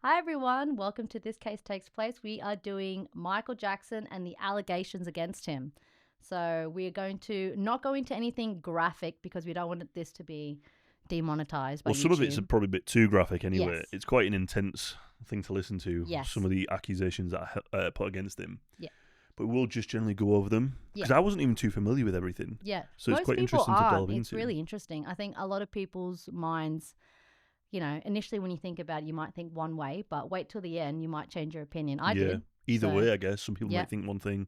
Hi everyone, welcome to This Case Takes Place. We are doing Michael Jackson and the allegations against him. So we are going to not go into anything graphic because we don't want this to be demonetized by Well, some of it's YouTube. probably a bit too graphic anyway. Yes. It's quite an intense thing to listen to, Yes. some of the accusations that are put against him. Yeah. But we'll just generally go over them. Because Yeah. I wasn't even too familiar with everything. Yeah. So it's Most quite people interesting to aren't. delve It's into. really interesting. I think a lot of people's minds, initially when you think about it, you might think one way, but wait till the end, you might change your opinion. I did. Either So, way, I guess. Some people yeah. might think one thing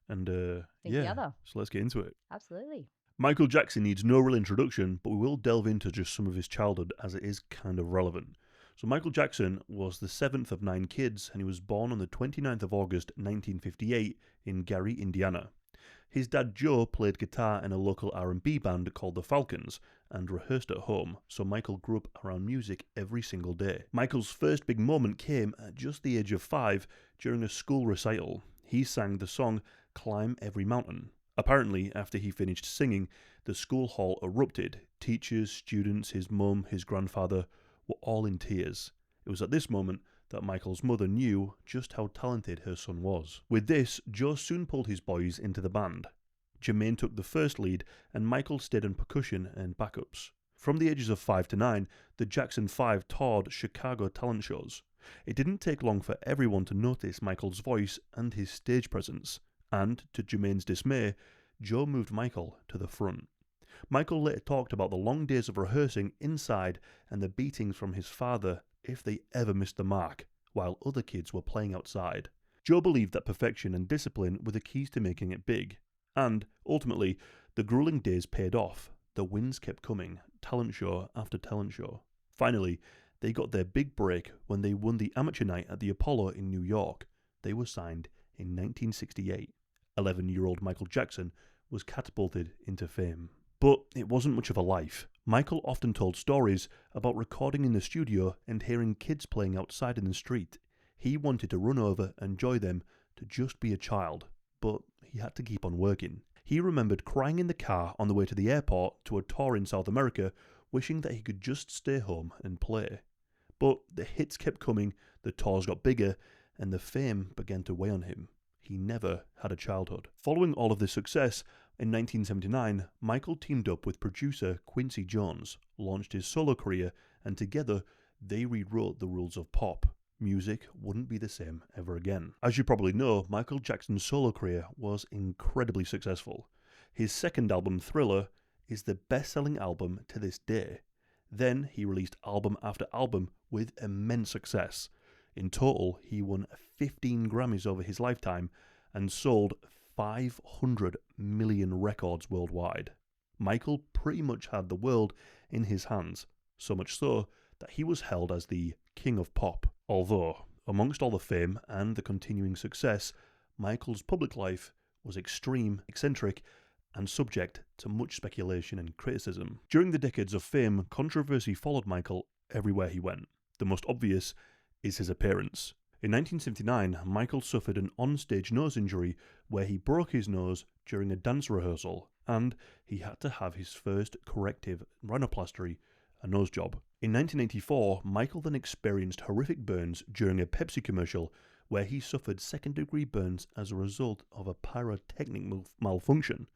and Think the other. So let's get into it. Absolutely. Michael Jackson needs no real introduction, but we will delve into just some of his childhood as it is kind of relevant. So Michael Jackson was the seventh of 9 kids, and he was born on the 29th of August 1958 in Gary, Indiana. His dad Joe played guitar in a local R&B band called the Falcons and rehearsed at home, so Michael grew up around music every single day. Michael's first big moment came at just the age of 5 during a school recital. He sang the song Climb Every Mountain. Apparently, after he finished singing, the school hall erupted. Teachers, students, his mum, his grandfather were all in tears. It was at this moment that Michael's mother knew just how talented her son was. With this, Joe soon pulled his boys into the band. Jermaine took the first lead, and Michael stayed on percussion and backups. From the ages of 5 to 9, the Jackson 5 toured Chicago talent shows. It didn't take long for everyone to notice Michael's voice and his stage presence. And, to Jermaine's dismay, Joe moved Michael to the front. Michael later talked about the long days of rehearsing inside and the beatings from his father if they ever missed the mark, while other kids were playing outside. Joe believed that perfection and discipline were the keys to making it big. And, ultimately, the grueling days paid off. The wins kept coming, talent show after talent show. Finally, they got their big break when they won the amateur night at the Apollo in New York. They were signed in 1968. 11-year-old Michael Jackson was catapulted into fame. But it wasn't much of a life. Michael often told stories about recording in the studio and hearing kids playing outside in the street. He wanted to run over and join them to just be a child, but he had to keep on working. He remembered crying in the car on the way to the airport to a tour in South America, wishing that he could just stay home and play. But the hits kept coming, the tours got bigger, and the fame began to weigh on him. He never had a childhood. Following all of this success, in 1979, Michael teamed up with producer Quincy Jones, launched his solo career, and together they rewrote the rules of pop. Music wouldn't be the same ever again. As you probably know, Michael Jackson's solo career was incredibly successful. His second album, Thriller, is the best-selling album to this day. Then he released album after album with immense success. In total, he won 15 Grammys over his lifetime and sold 500 million records worldwide. Michael pretty much had the world in his hands, so much so that he was held as the king of pop. Although, amongst all the fame and the continuing success, Michael's public life was extreme, eccentric, and subject to much speculation and criticism. During the decades of fame, controversy followed Michael everywhere he went. The most obvious is his appearance. In 1979, Michael suffered an onstage nose injury where he broke his nose during a dance rehearsal, and he had to have his first corrective rhinoplasty, a nose job. In 1984, Michael then experienced horrific burns during a Pepsi commercial where he suffered second-degree burns as a result of a pyrotechnic malfunction.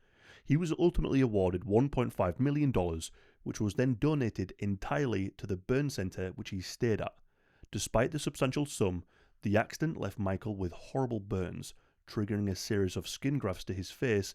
He was ultimately awarded $1.5 million, which was then donated entirely to the burn center which he stayed at. Despite the substantial sum, the accident left Michael with horrible burns, triggering a series of skin grafts to his face,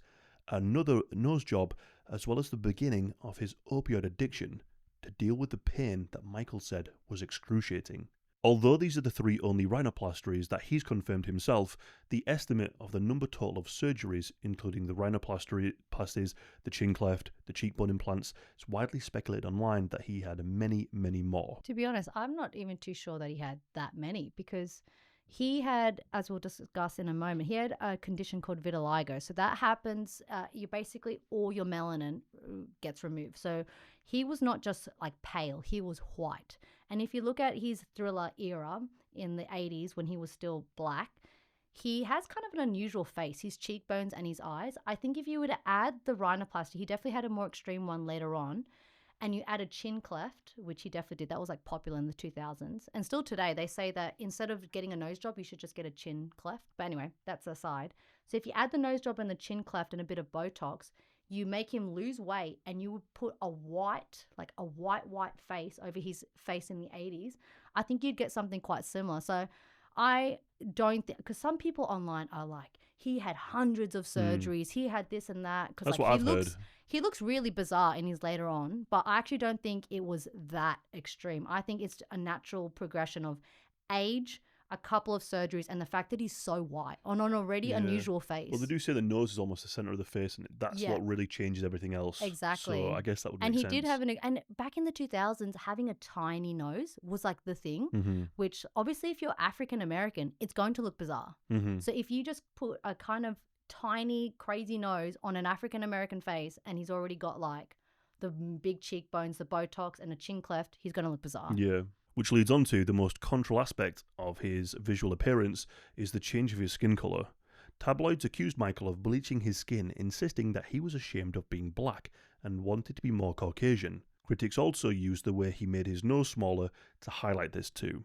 another nose job, as well as the beginning of his opioid addiction, to deal with the pain that Michael said was excruciating. Although these are the 3 only rhinoplasties that he's confirmed himself, the estimate of the number total of surgeries, including the rhinoplasties, the chin cleft, the cheekbone implants, it's widely speculated online that he had many, many more. To be honest, I'm not even too sure that he had that many because he had, as we'll discuss in a moment, he had a condition called vitiligo. So that happens, you basically, all your melanin gets removed. So he was not just like pale, he was white. And if you look at his Thriller era in the 80s when he was still black, he has kind of an unusual face, his cheekbones and his eyes. I think if you were to add the rhinoplasty, he definitely had a more extreme one later on. and you add a chin cleft, which he definitely did. That was like popular in the 2000s. And still today, they say that instead of getting a nose job, you should just get a chin cleft. But anyway, that's aside. So if you add the nose job and the chin cleft and a bit of Botox, you make him lose weight, and you would put a white face over his face in the 80s. I think you'd get something quite similar. So I don't think, because some people online are like, he had hundreds of surgeries, he had this and that. Because That's like what I've heard. he looks really bizarre in his later on, but I actually don't think it was that extreme. I think it's a natural progression of age, a couple of surgeries, and the fact that he's so white on an already unusual face. Well, they do say the nose is almost the center of the face, and that's what really changes everything else. Exactly. So I guess that would make and he sense. did have and back in the 2000s, having a tiny nose was like the thing, which obviously if you're African American, it's going to look bizarre. So if you just put a kind of tiny, crazy nose on an African American face, and he's already got like the big cheekbones, the Botox, and a chin cleft, he's going to look bizarre. Yeah. Which leads on to the most controversial aspect of his visual appearance is the change of his skin colour. Tabloids accused Michael of bleaching his skin, insisting that he was ashamed of being black and wanted to be more Caucasian. Critics also used the way he made his nose smaller to highlight this too.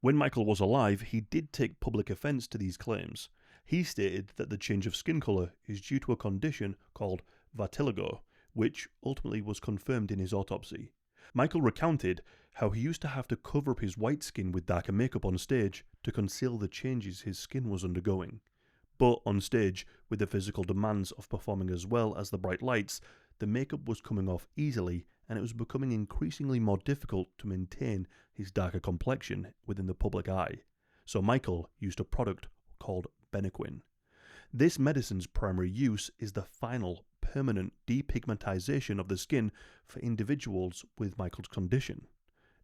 When Michael was alive, he did take public offence to these claims. He stated that the change of skin colour is due to a condition called vitiligo, which ultimately was confirmed in his autopsy. Michael recounted how he used to have to cover up his white skin with darker makeup on stage to conceal the changes his skin was undergoing. But on stage, with the physical demands of performing as well as the bright lights, the makeup was coming off easily, and it was becoming increasingly more difficult to maintain his darker complexion within the public eye. So Michael used a product called Benequin. This medicine's primary use is the final permanent depigmentization of the skin for individuals with Michael's condition.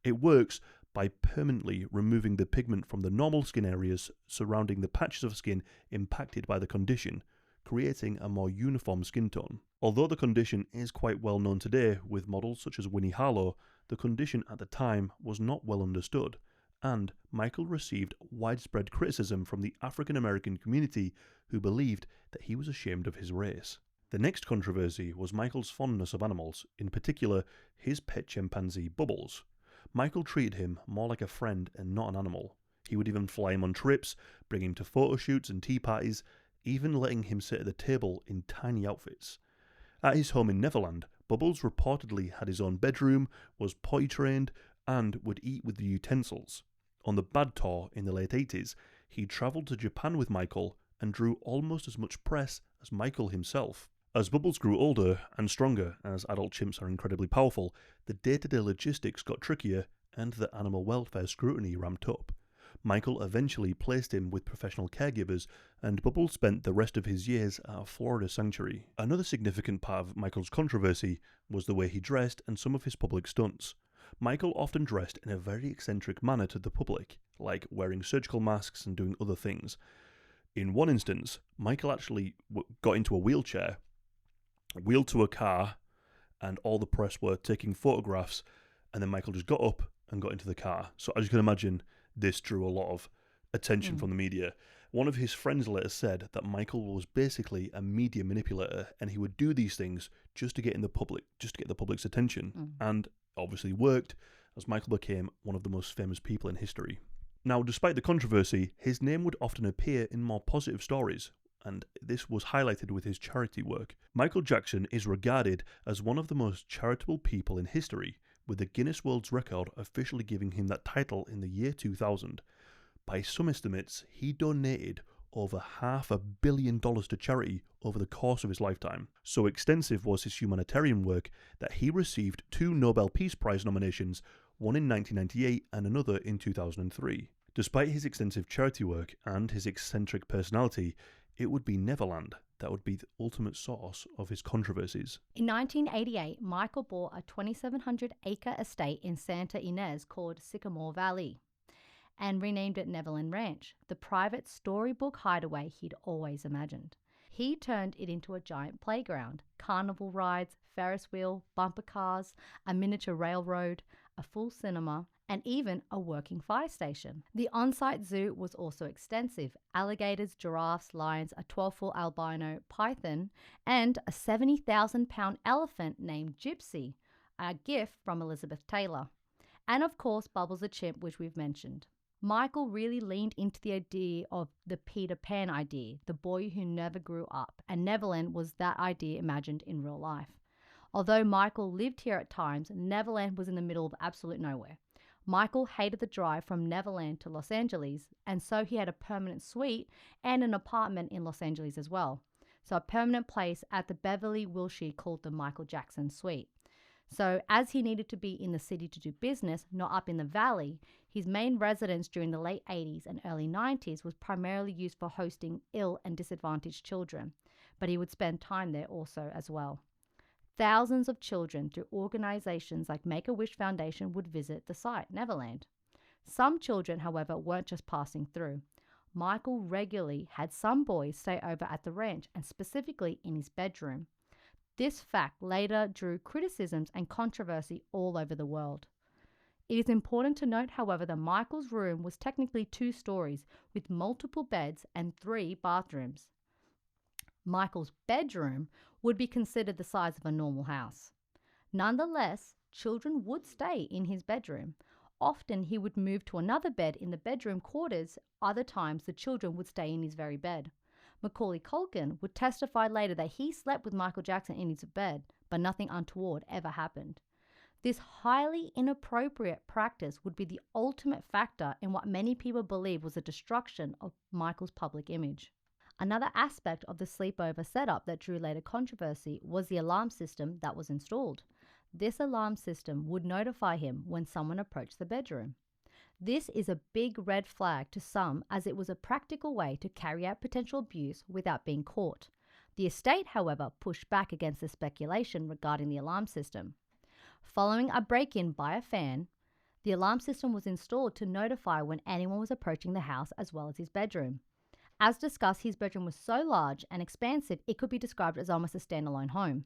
It works by permanently removing the pigment from the normal skin areas surrounding the patches of skin impacted by the condition, creating a more uniform skin tone. Although the condition is quite well known today with models such as Winnie Harlow, the condition at the time was not well understood, and Michael received widespread criticism from the African American community who believed that he was ashamed of his race. The next controversy was Michael's fondness of animals, in particular his pet chimpanzee Bubbles. Michael treated him more like a friend and not an animal. He would even fly him on trips, bring him to photo shoots and tea parties, even letting him sit at the table in tiny outfits. At his home in Neverland, Bubbles reportedly had his own bedroom, was potty trained, and would eat with the utensils. On the Bad Tour in the late 80s, he travelled to Japan with Michael and drew almost as much press as Michael himself. As Bubbles grew older and stronger, as adult chimps are incredibly powerful, the day-to-day logistics got trickier and the animal welfare scrutiny ramped up. Michael eventually placed him with professional caregivers, and Bubbles spent the rest of his years at a Florida sanctuary. Another significant part of Michael's controversy was the way he dressed and some of his public stunts. Michael often dressed in a very eccentric manner to the public, like wearing surgical masks and doing other things. In one instance, Michael actually got into a wheelchair, wheeled to a car, and all the press were taking photographs, and then Michael just got up and got into the car. So as you can imagine, this drew a lot of attention from the media. One of his friends later said that Michael was basically a media manipulator, and he would do these things just to get the public's attention. And obviously worked, as Michael became one of the most famous people in history. Now, despite the controversy, his name would often appear in more positive stories, and this was highlighted with his charity work. Michael Jackson is regarded as one of the most charitable people in history, with the Guinness World Record officially giving him that title in the year 2000. By some estimates, he donated over $500 million to charity over the course of his lifetime. So extensive was his humanitarian work that he received 2 Nobel Peace Prize nominations, one in 1998 and another in 2003. Despite his extensive charity work and his eccentric personality, it would be Neverland that would be the ultimate source of his controversies. In 1988, Michael bought a 2,700-acre estate in Santa Ynez called Sycamore Valley and renamed it Neverland Ranch, the private storybook hideaway he'd always imagined. He turned it into a giant playground, carnival rides, Ferris wheel, bumper cars, a miniature railroad, a full cinema, and even a working fire station. The on-site zoo was also extensive: alligators, giraffes, lions, a 12-foot albino python, and a 70,000-pound elephant named Gypsy. a gift from Elizabeth Taylor. And of course, Bubbles the chimp, which we've mentioned. Michael really leaned into the idea of the Peter Pan idea, the boy who never grew up, and Neverland was that idea imagined in real life. Although Michael lived here at times, Neverland was in the middle of absolute nowhere. Michael hated the drive from Neverland to Los Angeles, and so he had a permanent suite and an apartment in Los Angeles as well. So a permanent place at the Beverly Wilshire called the Michael Jackson Suite. So as he needed to be in the city to do business, not up in the valley, his main residence during the late 80s and early 90s was primarily used for hosting ill and disadvantaged children, but he would spend time there also as well. Thousands of children through organizations like Make-A-Wish Foundation would visit the site, Neverland. Some children, however, weren't just passing through. Michael regularly had some boys stay over at the ranch, and specifically in his bedroom. This fact later drew criticisms and controversy all over the world. It is important to note, however, that Michael's room was technically 2 stories with multiple beds and 3 bathrooms. Michael's bedroom would be considered the size of a normal house. Nonetheless, children would stay in his bedroom. Often he would move to another bed in the bedroom quarters. Other times the children would stay in his very bed. Macaulay Culkin would testify later that he slept with Michael Jackson in his bed, but nothing untoward ever happened. This highly inappropriate practice would be the ultimate factor in what many people believe was the destruction of Michael's public image. Another aspect of the sleepover setup that drew later controversy was the alarm system that was installed. This alarm system would notify him when someone approached the bedroom. This is a big red flag to some, as it was a practical way to carry out potential abuse without being caught. The estate, however, pushed back against the speculation regarding the alarm system. Following a break-in by a fan, the alarm system was installed to notify when anyone was approaching the house as well as his bedroom. As discussed, his bedroom was so large and expansive it could be described as almost a standalone home.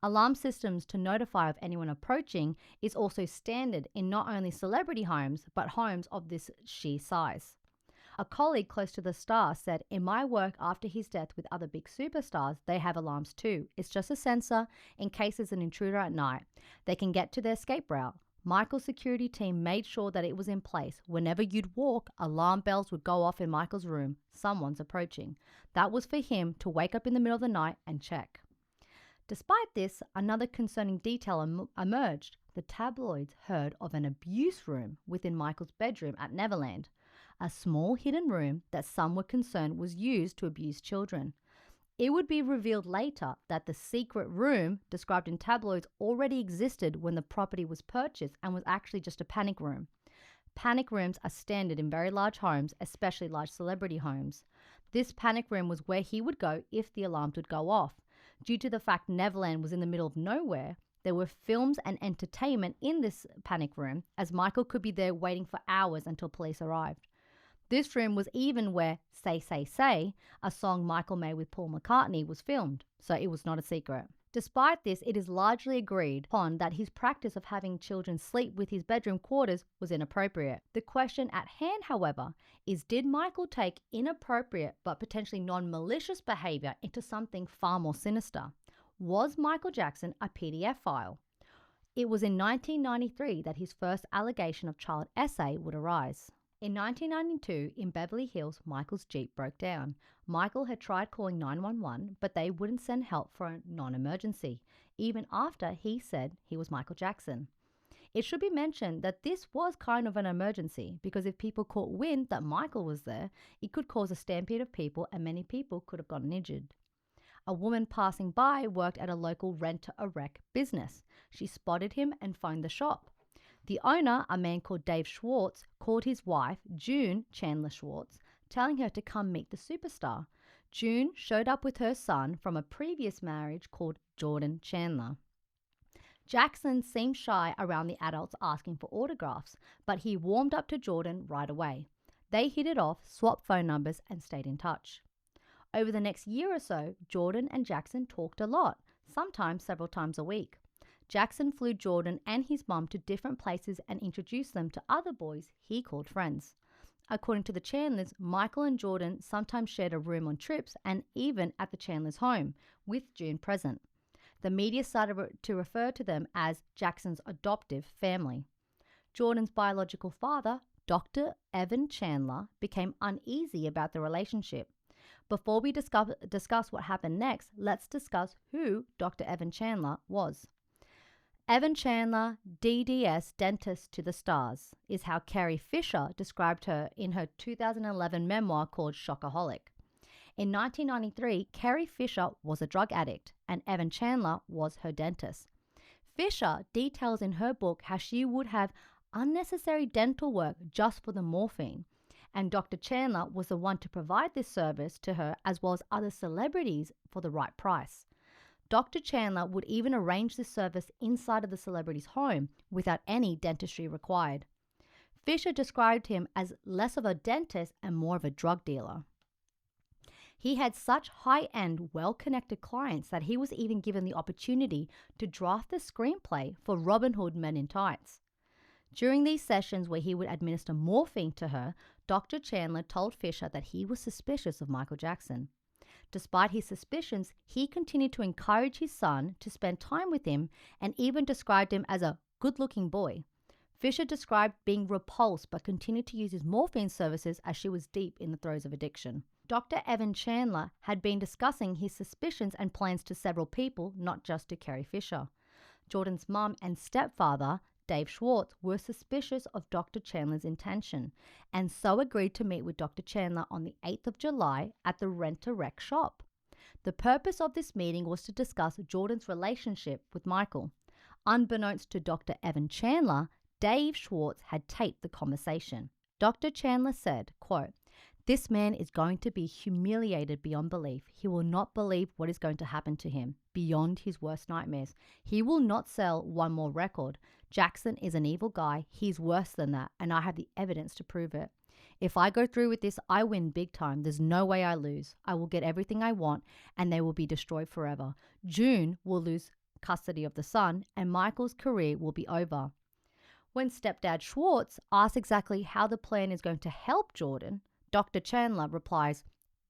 Alarm systems to notify of anyone approaching is also standard in not only celebrity homes, but homes of this sheer size. A colleague close to the star said, "In my work after his death with other big superstars, they have alarms too. It's just a sensor in case there's an intruder at night. They can get to their escape route. Michael's security team made sure that it was in place. Whenever you'd walk, alarm bells would go off in Michael's room. Someone's approaching. That was for him to wake up in the middle of the night and check." Despite this, another concerning detail emerged. The tabloids heard of an abuse room within Michael's bedroom at Neverland, a small hidden room that some were concerned was used to abuse children. It would be revealed later that the secret room described in tabloids already existed when the property was purchased and was actually just a panic room. Panic rooms are standard in very large homes, especially large celebrity homes. This panic room was where he would go if the alarms would go off. Due to the fact Neverland was in the middle of nowhere, there were films and entertainment in this panic room, as Michael could be there waiting for hours until police arrived. This room was even where Say, Say, Say, a song Michael made with Paul McCartney, was filmed, so it was not a secret. Despite this, it is largely agreed upon that his practice of having children sleep with his bedroom quarters was inappropriate. The question at hand, however, is did Michael take inappropriate but potentially non-malicious behavior into something far more sinister? Was Michael Jackson a PDF file? It was in 1993 that his first allegation of child essay would arise. In 1992, in Beverly Hills, Michael's Jeep broke down. Michael had tried calling 911, but they wouldn't send help for a non-emergency, even after he said he was Michael Jackson. It should be mentioned that this was kind of an emergency, because if people caught wind that Michael was there, it could cause a stampede of people and many people could have gotten injured. A woman passing by worked at a local rent-a-wreck business. She spotted him and phoned the shop. The owner, a man called Dave Schwartz, called his wife, June Chandler Schwartz, telling her to come meet the superstar. June showed up with her son from a previous marriage called Jordan Chandler. Jackson seemed shy around the adults asking for autographs, but he warmed up to Jordan right away. They hit it off, swapped phone numbers, and stayed in touch. Over the next year or so, Jordan and Jackson talked a lot, sometimes several times a week. Jackson flew Jordan and his mom to different places and introduced them to other boys he called friends. According to the Chandlers, Michael and Jordan sometimes shared a room on trips and even at the Chandlers' home, with June present. The media started to refer to them as Jackson's adoptive family. Jordan's biological father, Dr. Evan Chandler, became uneasy about the relationship. Before we discuss what happened next, let's discuss who Dr. Evan Chandler was. Evan Chandler, DDS Dentist to the Stars, is how Carrie Fisher described her in her 2011 memoir called Shockaholic. In 1993, Carrie Fisher was a drug addict and Evan Chandler was her dentist. Fisher details in her book how she would have unnecessary dental work just for the morphine, and Dr. Chandler was the one to provide this service to her as well as other celebrities for the right price. Dr. Chandler would even arrange this service inside of the celebrity's home without any dentistry required. Fisher described him as less of a dentist and more of a drug dealer. He had such high-end, well-connected clients that he was even given the opportunity to draft the screenplay for Robin Hood Men in Tights. During these sessions where he would administer morphine to her, Dr. Chandler told Fisher that he was suspicious of Michael Jackson. Despite his suspicions, he continued to encourage his son to spend time with him and even described him as a good-looking boy. Fisher described being repulsed but continued to use his morphine services as she was deep in the throes of addiction. Dr. Evan Chandler had been discussing his suspicions and plans to several people, not just to Carrie Fisher. Jordan's mum and stepfather, Dave Schwartz, were suspicious of Dr. Chandler's intention and so agreed to meet with Dr. Chandler on the 8th of July at the Rent-A-Wreck shop. The purpose of this meeting was to discuss Jordan's relationship with Michael. Unbeknownst to Dr. Evan Chandler, Dave Schwartz had taped the conversation. Dr. Chandler said, quote, "This man is going to be humiliated beyond belief. He will not believe what is going to happen to him, beyond his worst nightmares. He will not sell one more record. Jackson is an evil guy. He's worse than that, and I have the evidence to prove it. If I go through with this, I win big time. There's no way I lose. I will get everything I want, and they will be destroyed forever. June will lose custody of the son, and Michael's career will be over." When stepdad Schwartz asks exactly how the plan is going to help Jordan, Dr. Chandler replies,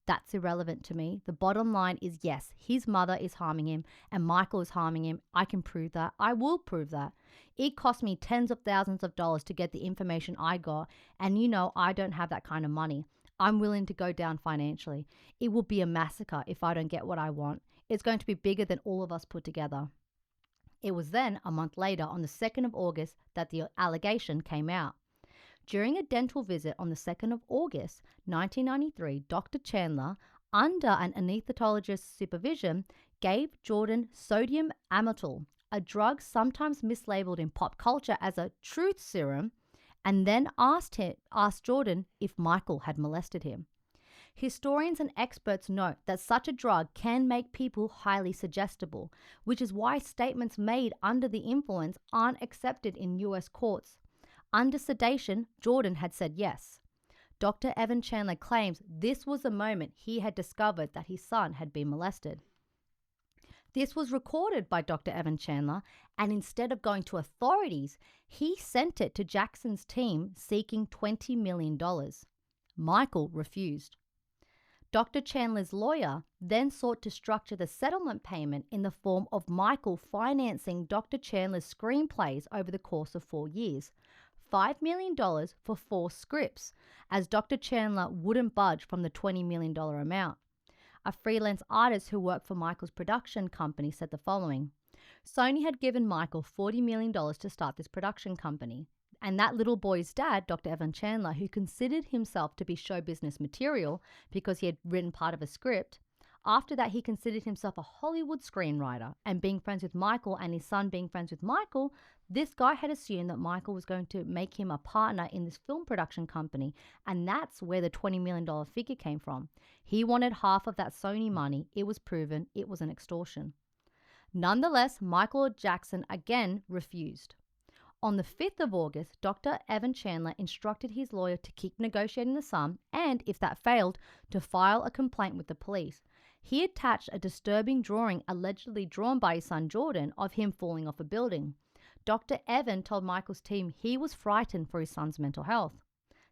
"That's irrelevant to me. The bottom line is yes, his mother is harming him and Michael is harming him. I can prove that. I will prove that. It cost me tens of thousands of dollars to get the information I got, and I don't have that kind of money. I'm willing to go down financially. It will be a massacre if I don't get what I want. It's going to be bigger than all of us put together." It was then, a month later, on the 2nd of August, that the allegation came out. During a dental visit on the 2nd of August, 1993, Dr. Chandler, under an anesthetologist's supervision, gave Jordan sodium amytal, a drug sometimes mislabeled in pop culture as a truth serum, and then asked Jordan if Michael had molested him. Historians and experts note that such a drug can make people highly suggestible, which is why statements made under the influence aren't accepted in US courts. Under sedation, Jordan had said yes. Dr. Evan Chandler claims this was the moment he had discovered that his son had been molested. This was recorded by Dr. Evan Chandler, and instead of going to authorities, he sent it to Jackson's team seeking $20 million. Michael refused. Dr. Chandler's lawyer then sought to structure the settlement payment in the form of Michael financing Dr. Chandler's screenplays over the course of 4 years. $5 million for 4 scripts, as Dr. Chandler wouldn't budge from the $20 million amount. A freelance artist who worked for Michael's production company said the following: "Sony had given Michael $40 million to start this production company. And that little boy's dad, Dr. Evan Chandler, who considered himself to be show business material because he had written part of a script, after that he considered himself a Hollywood screenwriter, and being friends with Michael and his son being friends with Michael, this guy had assumed that Michael was going to make him a partner in this film production company, and that's where the $20 million figure came from. He wanted half of that Sony money. It was proven it was an extortion." Nonetheless, Michael Jackson again refused. On the 5th of August, Dr. Evan Chandler instructed his lawyer to keep negotiating the sum and, if that failed, to file a complaint with the police. He attached a disturbing drawing allegedly drawn by his son Jordan of him falling off a building. Dr. Evan told Michael's team he was frightened for his son's mental health.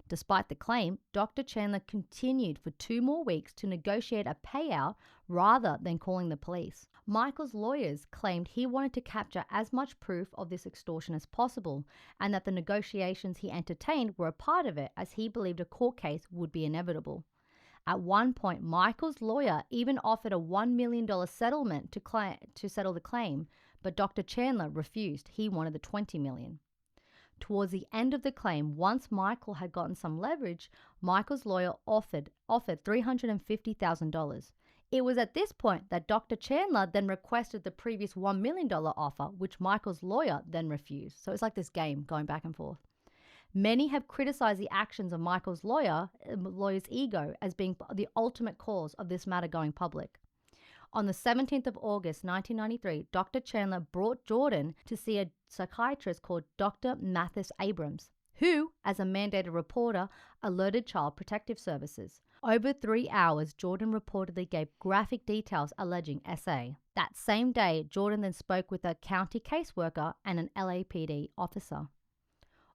Despite the claim, Dr. Chandler continued for 2 more weeks to negotiate a payout rather than calling the police. Michael's lawyers claimed he wanted to capture as much proof of this extortion as possible, and that the negotiations he entertained were a part of it, as he believed a court case would be inevitable. At one point, Michael's lawyer even offered a $1 million settlement to settle the claim, but Dr. Chandler refused. He wanted the $20 million. Towards the end of the claim, once Michael had gotten some leverage, Michael's lawyer offered $350,000. It was at this point that Dr. Chandler then requested the previous $1 million offer, which Michael's lawyer then refused. So it's like this game going back and forth. Many have criticized the actions of Michael's lawyer's ego as being the ultimate cause of this matter going public. On the 17th of August 1993, Dr. Chandler brought Jordan to see a psychiatrist called Dr. Mathis Abrams, who, as a mandated reporter, alerted Child Protective Services. Over 3 hours, Jordan reportedly gave graphic details alleging SA. That same day, Jordan then spoke with a county caseworker and an LAPD officer.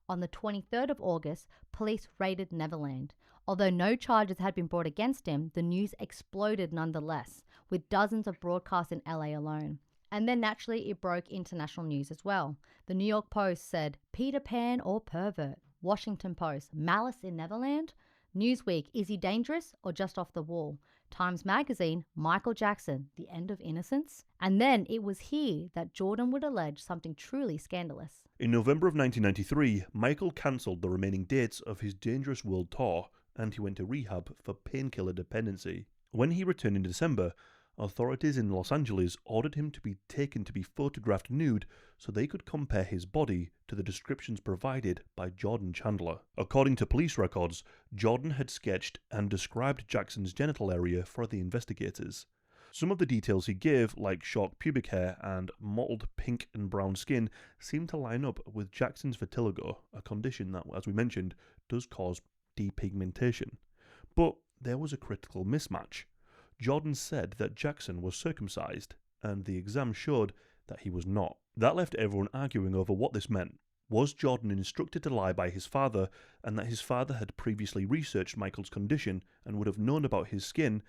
On the 23rd of August, police raided Neverland. Although no charges had been brought against him, the news exploded nonetheless, with dozens of broadcasts in LA alone. And then naturally it broke international news as well. The New York Post said, Peter Pan or pervert? Washington Post, malice in Neverland? Newsweek, is he dangerous or just off the wall? Times Magazine, Michael Jackson, the end of innocence? And then it was here that Jordan would allege something truly scandalous. In November of 1993, Michael cancelled the remaining dates of his Dangerous World Tour, and he went to rehab for painkiller dependency. When he returned in December, authorities in Los Angeles ordered him to be taken to be photographed nude so they could compare his body to the descriptions provided by Jordan Chandler. According to police records, Jordan had sketched and described Jackson's genital area for the investigators. Some of the details he gave, like short pubic hair and mottled pink and brown skin, seemed to line up with Jackson's vitiligo, a condition that, as we mentioned, does cause depigmentation. But there was a critical mismatch. Jordan said that Jackson was circumcised, and the exam showed that he was not. That left everyone arguing over what this meant. Was Jordan instructed to lie by his father, and that his father had previously researched Michael's condition and would have known about his skin,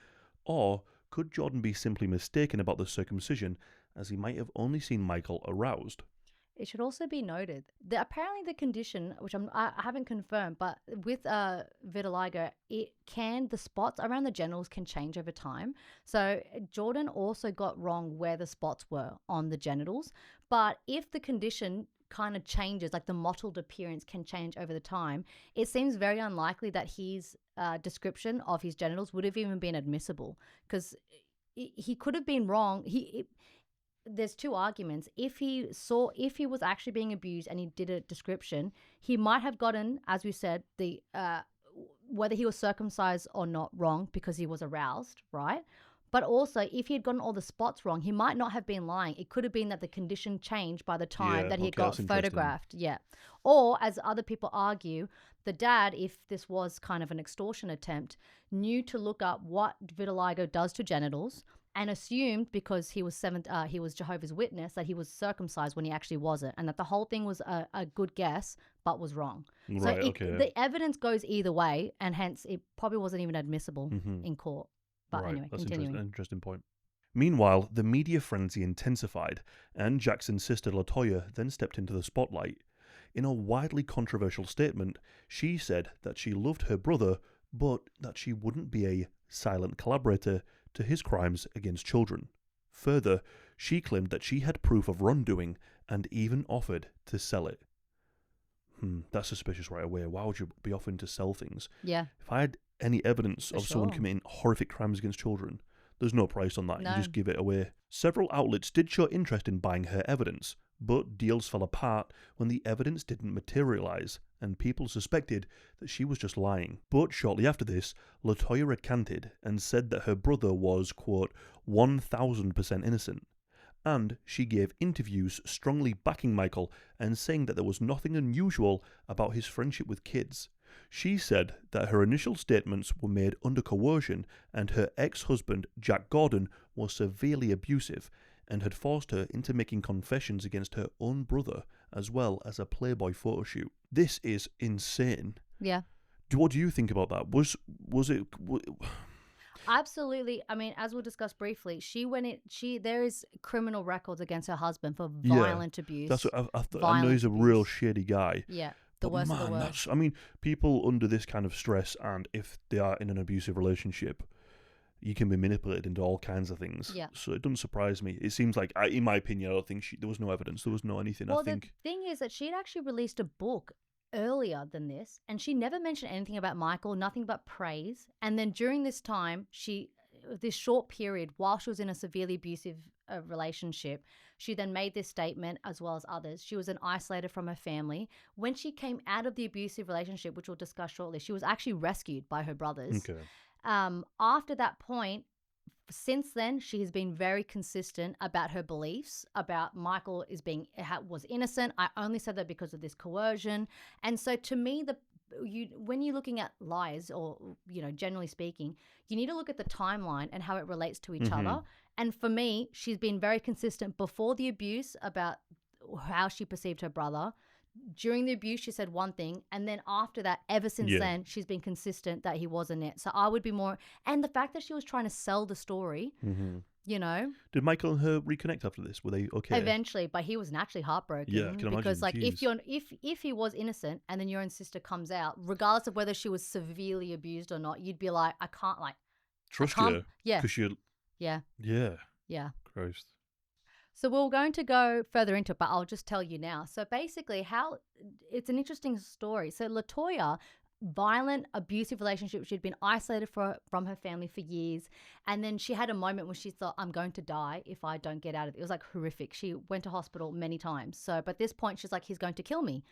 or could Jordan be simply mistaken about the circumcision, as he might have only seen Michael aroused? It should also be noted that apparently the condition, which I haven't confirmed, but with vitiligo, the spots around the genitals can change over time. So Jordan also got wrong where the spots were on the genitals. But if the condition kind of changes, like the mottled appearance can change over the time, it seems very unlikely that his description of his genitals would have even been admissible, because he could have been wrong. There's 2 arguments. If he was actually being abused and he did a description, he might have gotten, as we said, the whether he was circumcised or not wrong because he was aroused, right? But also, if he had gotten all the spots wrong, he might not have been lying. It could have been that the condition changed by the time that he got photographed. Yeah. Or, as other people argue, the dad, if this was kind of an extortion attempt, knew to look up what vitiligo does to genitals, and assumed, because he was Jehovah's Witness, that he was circumcised when he actually wasn't, and that the whole thing was a good guess but was wrong. Right, so the evidence goes either way, and hence it probably wasn't even admissible in court. But anyway, that's continuing. An interesting point. Meanwhile, the media frenzy intensified, and Jackson's sister LaToya then stepped into the spotlight. In a widely controversial statement, she said that she loved her brother, but that she wouldn't be a silent collaborator to his crimes against children. Further, she claimed that she had proof of wrongdoing and even offered to sell it. That's suspicious right away. Why would you be offering to sell things? Yeah. If I had any evidence of someone committing horrific crimes against children, there's no price on that. No. You just give it away. Several outlets did show interest in buying her evidence, but deals fell apart when the evidence didn't materialize, and people suspected that she was just lying. But shortly after this, LaToya recanted and said that her brother was, quote, 1000% innocent. And she gave interviews strongly backing Michael and saying that there was nothing unusual about his friendship with kids. She said that her initial statements were made under coercion, and her ex-husband, Jack Gordon, was severely abusive and had forced her into making confessions against her own brother, as well as a Playboy photo shoot. This is insane. Yeah. What do you think about that? Was it? Absolutely. I mean, as we'll discuss briefly, there is criminal records against her husband for Yeah, violent abuse. that's what I know. Violent He's a real abuse. shady guy. Yeah, the But worst of the man, worst. I mean, people under this kind of stress, and if they are in an abusive relationship, you can be manipulated into all kinds of things. Yeah. So it doesn't surprise me. It seems like, in my opinion, I don't think there was no evidence. There was no anything. Well, I think. the thing is that she'd actually released a book earlier than this, and she never mentioned anything about Michael, nothing but praise. And then during this time, this short period, while she was in a severely abusive relationship, she then made this statement, as well as others. She was an isolated from her family. When she came out of the abusive relationship, which we'll discuss shortly, she was actually rescued by her brothers. Okay. After that point, since then, she has been very consistent about her beliefs about Michael was innocent. I only said that because of this coercion. And so to me, when you're looking at lies, or generally speaking, you need to look at the timeline and how it relates to each other. And for me, she's been very consistent before the abuse about how she perceived her brother. During the abuse, she said one thing, and then after that, ever since then, she's been consistent that he wasn't it. So I would be more, and the fact that she was trying to sell the story, Did Michael and her reconnect after this? Were they okay? Eventually, but he was naturally heartbroken. Yeah, I can because imagine. if he was innocent and then your own sister comes out, regardless of whether she was severely abused or not, you'd be like, I can't trust I can't, you. yeah, Because you. yeah, Yeah. yeah. Christ. So we're going to go further into it, but I'll just tell you now. So basically, it's an interesting story. So LaToya, violent, abusive relationship. She'd been isolated from her family for years. And then she had a moment when she thought, I'm going to die if I don't get out of it. It was like horrific. She went to hospital many times. So, but at this point, she's like, he's going to kill me.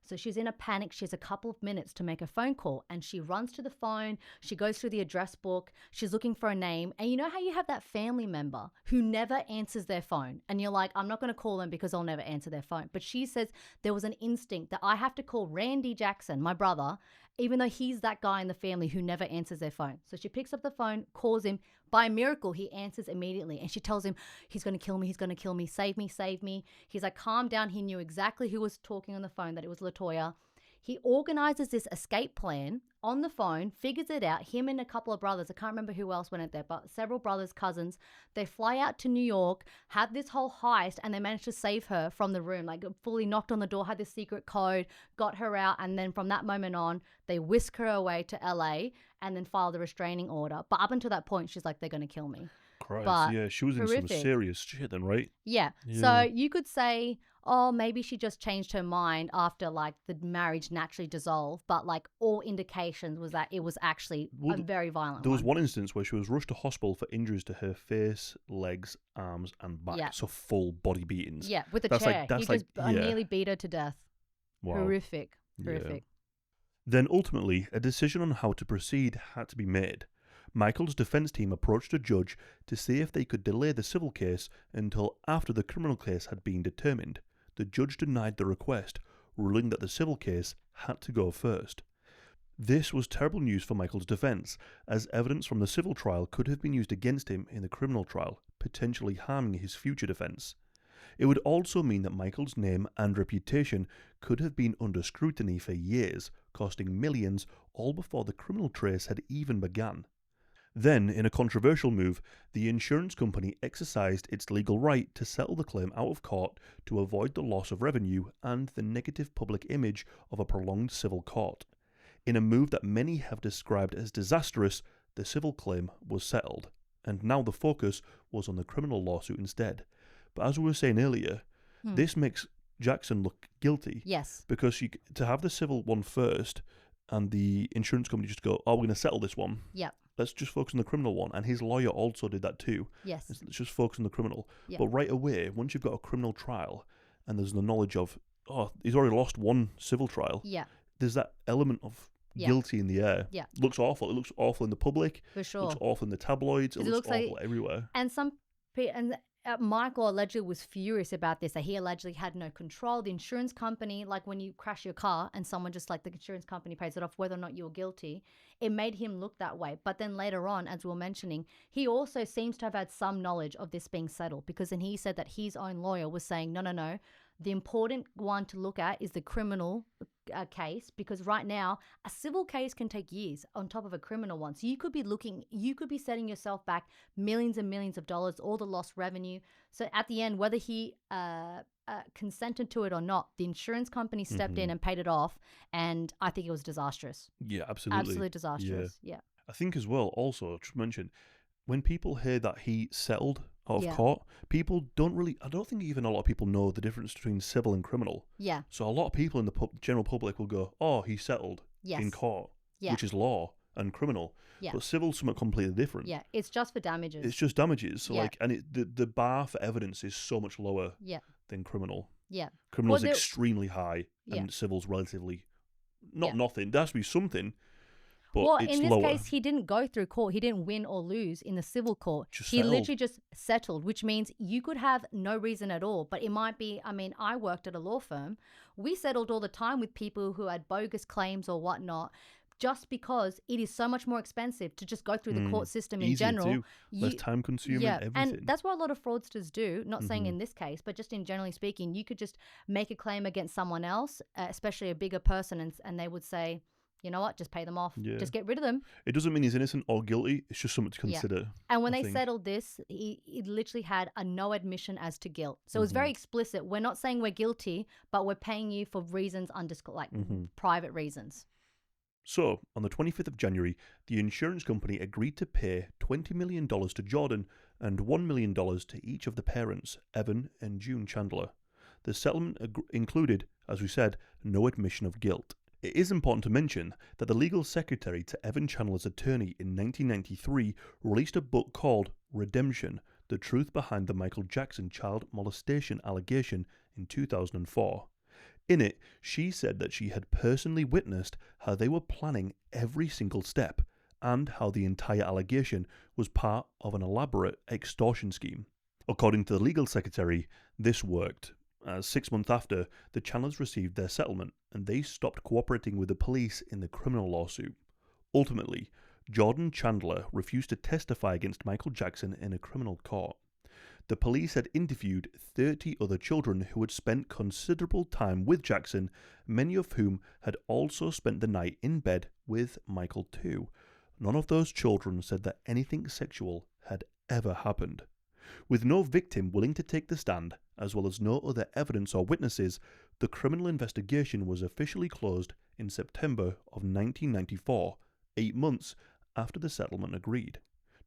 So she's in a panic. She has a couple of minutes to make a phone call, and she runs to the phone. She goes through the address book. She's looking for a name. And you know how you have that family member who never answers their phone, and you're like, I'm not going to call them because they'll never answer their phone. But she says there was an instinct that I have to call Randy Jackson, my brother, even though he's that guy in the family who never answers their phone. So she picks up the phone, calls him. By miracle, he answers immediately. And she tells him, he's going to kill me. He's going to kill me. Save me. Save me. He's like, calm down. He knew exactly who was talking on the phone, that it was LaToya. He organizes this escape plan on the phone, figures it out. Him and a couple of brothers, I can't remember who else went out there, but several brothers, cousins, they fly out to New York, have this whole heist, and they managed to save her from the room, like fully knocked on the door, had this secret code, got her out. And then from that moment on, they whisk her away to LA and then file the restraining order. But up until that point, she's like, they're going to kill me. Christ, But yeah, she was in some serious shit then, right? Yeah. So you could say, oh, maybe she just changed her mind after like the marriage naturally dissolved. But like all indications was that it was actually a very violent There was one instance where she was rushed to hospital for injuries to her face, legs, arms, and back. Yeah. So full body beatings. Yeah, with a That's chair. Like, He just nearly beat her to death. Wow. Horrific. Yeah. Horrific. Then ultimately, a decision on how to proceed had to be made. Michael's defense team approached a judge to see if they could delay the civil case until after the criminal case had been determined. The judge denied the request, ruling that the civil case had to go first. This was terrible news for Michael's defense, as evidence from the civil trial could have been used against him in the criminal trial, potentially harming his future defense. It would also mean that Michael's name and reputation could have been under scrutiny for years, costing millions, all before the criminal trace had even begun. Then, in a controversial move, the insurance company exercised its legal right to settle the claim out of court to avoid the loss of revenue and the negative public image of a prolonged civil court. In a move that many have described as disastrous, the civil claim was settled, and now the focus was on the criminal lawsuit instead. But as we were saying earlier, this makes Jackson look guilty. Yes. Because to have the civil one first and the insurance company just go, oh, we're going to settle this one. Yep. Let's just focus on the criminal one. And his lawyer also did that too. Yes. Let's just focus on the criminal. Yep. But right away, once you've got a criminal trial and there's the knowledge of, oh, he's already lost one civil trial. Yeah. There's that element of guilty in the air. Yeah. Looks awful. It looks awful in the public. For sure. Looks awful in the tabloids. It looks awful like, everywhere. And Michael allegedly was furious about this, that he allegedly had no control. The insurance company, like when you crash your car and someone just like the insurance company pays it off whether or not you're guilty, it made him look that way. But then later on, as we were mentioning, he also seems to have had some knowledge of this being settled, because then he said that his own lawyer was saying, no, The important one to look at is the criminal case, because right now a civil case can take years on top of a criminal one. So you could be setting yourself back millions and millions of dollars, all the lost revenue. So at the end, whether he consented to it or not, the insurance company stepped in and paid it off, and I think it was disastrous. Yeah, absolutely. Absolutely disastrous. Yeah. I think as well, also, just mention, when people hear that he settled out of Yeah. court, people I don't think even a lot of people know the difference between civil and criminal. Yeah. So a lot of people in the general public will go, oh, he settled Yes. in court, Yeah. which is law and criminal. Yeah. But civil's something completely different. Yeah. It's just for damages. It's just damages. So Yeah. and the bar for evidence is so much lower Yeah. than criminal. Yeah. Criminal's Well, extremely high, Yeah. and civil's relatively not Yeah. nothing. There has to be something, but Well, it's in this lower. case, he didn't go through court. He didn't win or lose in the civil court. Just He settled. literally just settled, which means you could have no reason at all. But it might be, I mean, I worked at a law firm. We settled all the time with people who had bogus claims or whatnot, just because it is so much more expensive to just go through the court system in Easier general. too. Less time consuming, Yeah, everything. and that's what a lot of fraudsters do. Not saying in this case, but just in generally speaking, you could just make a claim against someone else, especially a bigger person, and they would say, you know what, just pay them off. Yeah. Just get rid of them. It doesn't mean he's innocent or guilty. It's just something to consider. And when I they think. settled this, he literally had a no admission as to guilt. So it was very explicit. We're not saying we're guilty, but we're paying you for reasons private reasons. So, on the 25th of January, the insurance company agreed to pay $20 million to Jordan and $1 million to each of the parents, Evan and June Chandler. The settlement included, as we said, no admission of guilt. It is important to mention that the legal secretary to Evan Chandler's attorney in 1993 released a book called Redemption: The Truth Behind the Michael Jackson Child Molestation Allegation in 2004. In it, she said that she had personally witnessed how they were planning every single step and how the entire allegation was part of an elaborate extortion scheme. According to the legal secretary, this worked, as 6 months after, the Chandlers received their settlement and they stopped cooperating with the police in the criminal lawsuit. Ultimately, Jordan Chandler refused to testify against Michael Jackson in a criminal court. The police had interviewed 30 other children who had spent considerable time with Jackson, many of whom had also spent the night in bed with Michael too. None of those children said that anything sexual had ever happened. With no victim willing to take the stand, as well as no other evidence or witnesses, the criminal investigation was officially closed in September of 1994, 8 months after the settlement agreed.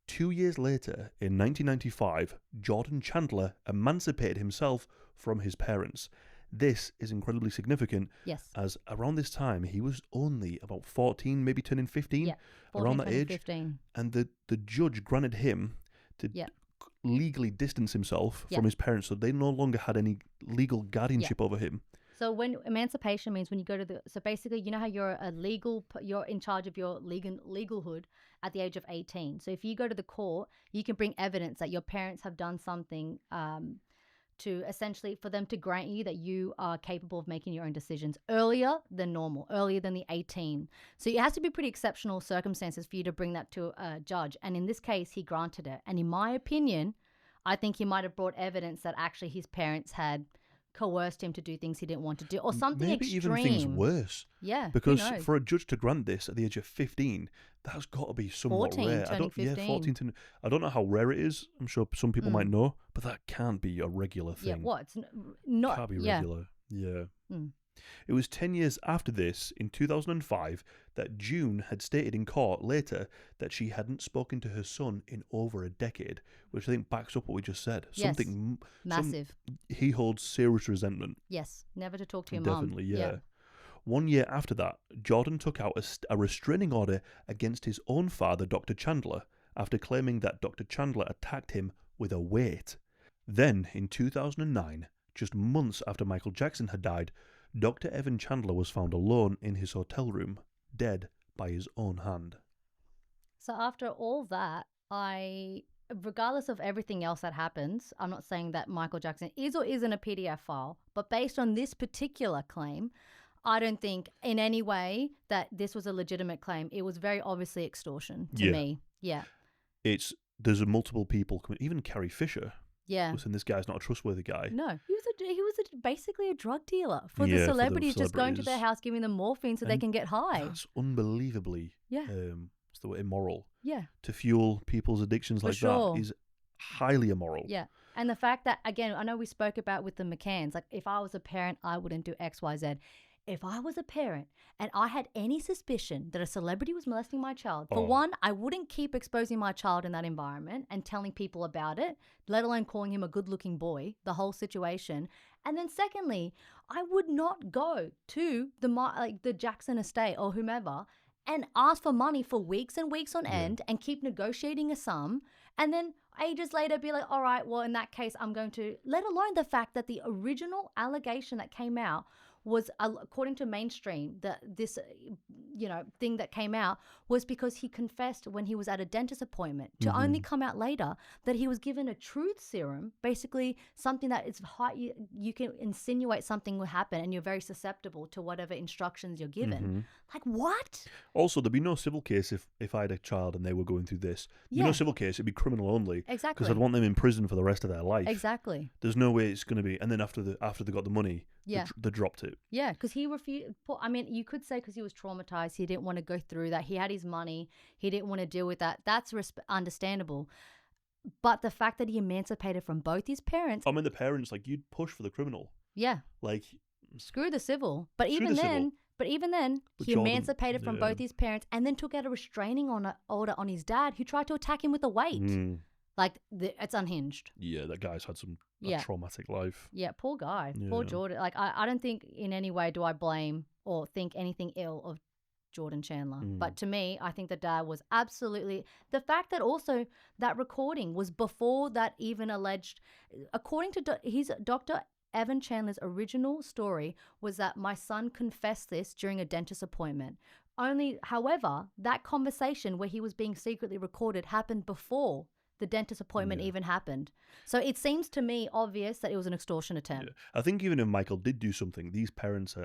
2 years later, in 1995, Jordan Chandler emancipated himself from his parents. This is incredibly significant, Yes. as around this time he was only about 14, maybe turning 15, Yeah. 14, around that age. 15. And the judge granted him to Yeah. legally distance himself Yeah. from his parents, so they no longer had any legal guardianship over him. So when emancipation means when you go to so basically, you know how you're you're in charge of your legalhood at the age of 18. So if you go to the court, you can bring evidence that your parents have done something to essentially for them to grant you that you are capable of making your own decisions earlier than normal, earlier than the 18. So it has to be pretty exceptional circumstances for you to bring that to a judge. And in this case, he granted it. And in my opinion, I think he might have brought evidence that actually his parents had coerced him to do things he didn't want to do, or something Maybe extreme. even things worse. Yeah, who Because knows? for a judge to grant this at the age of 15, that's got to be somewhat 14, rare. turning 15. 14 to, I don't know how rare it is. I'm sure some people might know, but that can't be a regular thing. Yeah, what? It's not. Can't be yeah. regular. Yeah. Mm. It was 10 years after this, in 2005, that June had stated in court later that she hadn't spoken to her son in over a decade, which I think backs up what we just said. Yes. Massive. Massive. He holds serious resentment. Yes. Never to talk to your mum. Definitely, yeah. 1 year after that, Jordan took out a restraining order against his own father, Dr. Chandler, after claiming that Dr. Chandler attacked him with a weight. Then, in 2009, just months after Michael Jackson had died, Dr. Evan Chandler was found alone in his hotel room, dead by his own hand. So after all that, regardless of everything else that happens, I'm not saying that Michael Jackson is or isn't a PDF file, but based on this particular claim, I don't think in any way that this was a legitimate claim. It was very obviously extortion to me. Yeah. There's multiple people, even Carrie Fisher. Yeah. Listen, this guy's not a trustworthy guy. No, he was basically a drug dealer for the Yeah, for the celebrities, just going to their celebrities. house, giving them morphine so they And can get high. That's unbelievably, Yeah, what's the word, immoral. yeah, To fuel people's addictions for like sure. that is highly immoral. Yeah. And the fact that, again, I know we spoke about with the McCanns, like if I was a parent, I wouldn't do X, Y, Z. If I was a parent and I had any suspicion that a celebrity was molesting my child, for Oh. one, I wouldn't keep exposing my child in that environment and telling people about it, let alone calling him a good looking boy, the whole situation. And then secondly, I would not go to the Jackson estate or whomever and ask for money for weeks and weeks on end and keep negotiating a sum. And then ages later be like, all right, well, in that case, I'm going to, let alone the fact that the original allegation that came out was, according to mainstream, that this, thing that came out was because he confessed when he was at a dentist appointment to only come out later that he was given a truth serum, basically something that is high, you can insinuate something will happen and you're very susceptible to whatever instructions you're given. Like, what? Also, there'd be no civil case if I had a child and they were going through this. There'd be no civil case. It'd be criminal only. Exactly. Because I'd want them in prison for the rest of their life. Exactly. There's no way it's going to be. And then after they got the money, they dropped it. Yeah, because he refused. I mean, you could say because he was traumatized, he didn't want to go through that. He had his money. He didn't want to deal with that. That's understandable. But the fact that he emancipated from both his parents. I mean, the parents, like, you'd push for the criminal. Yeah. Like, screw the civil. But even then, he Jordan, emancipated from both his parents and then took out a restraining order on his dad, who tried to attack him with a weight. Like, it's unhinged. Yeah, that guy's had a traumatic life. Yeah, poor guy. Poor Jordan. Like, I don't think in any way do I blame or think anything ill of Jordan Chandler. But to me, I think the dad was absolutely... The fact that also that recording was before that even alleged... According to his Dr. Evan Chandler's original story was that my son confessed this during a dentist appointment. However, that conversation where he was being secretly recorded happened before the dentist appointment even happened. So it seems to me obvious that it was an extortion attempt. Yeah. I think even if Michael did do something, these parents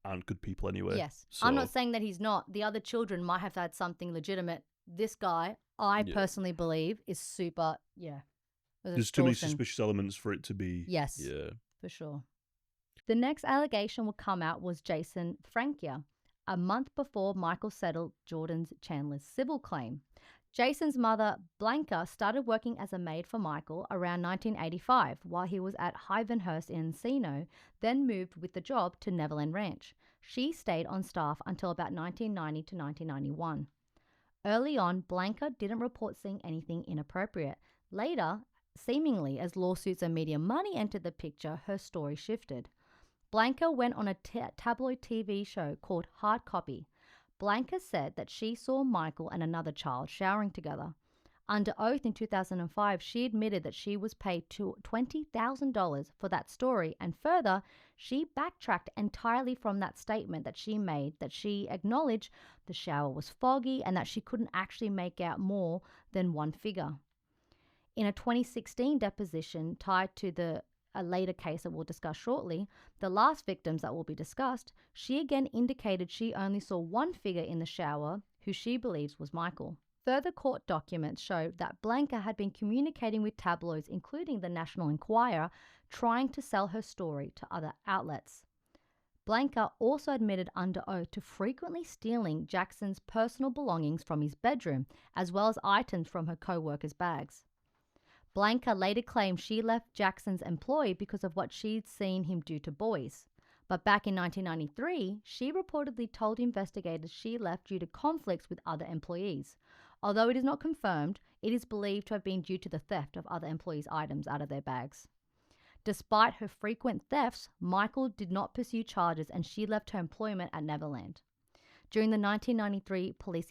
aren't good people anyway. Yes. So. I'm not saying that he's not. The other children might have had something legitimate. This guy, I personally believe, is super, There's too many suspicious elements for it to be. Yes. Yeah. For sure. The next allegation will come out was Jason Frankia, a month before Michael settled Jordan's Chandler's civil claim. Jason's mother, Blanca, started working as a maid for Michael around 1985 while he was at Hyvenhurst in Encino, then moved with the job to Neverland Ranch. She stayed on staff until about 1990 to 1991. Early on, Blanca didn't report seeing anything inappropriate. Later, seemingly as lawsuits and media money entered the picture, her story shifted. Blanca went on a tabloid TV show called Hard Copy. Blanca said that she saw Michael and another child showering together. Under oath in 2005, she admitted that she was paid $20,000 for that story, and further, she backtracked entirely from that statement that she made, that she acknowledged the shower was foggy and that she couldn't actually make out more than one figure. In a 2016 deposition tied to a later case that we'll discuss shortly, the last victims that will be discussed, she again indicated she only saw one figure in the shower who she believes was Michael. Further court documents show that Blanca had been communicating with tabloids, including the National Enquirer, trying to sell her story to other outlets. Blanca also admitted under oath to frequently stealing Jackson's personal belongings from his bedroom, as well as items from her co-workers' bags. Blanca later claimed she left Jackson's employ because of what she'd seen him do to boys. But back in 1993, she reportedly told investigators she left due to conflicts with other employees. Although it is not confirmed, it is believed to have been due to the theft of other employees' items out of their bags. Despite her frequent thefts, Michael did not pursue charges and she left her employment at Neverland. During the 1993 police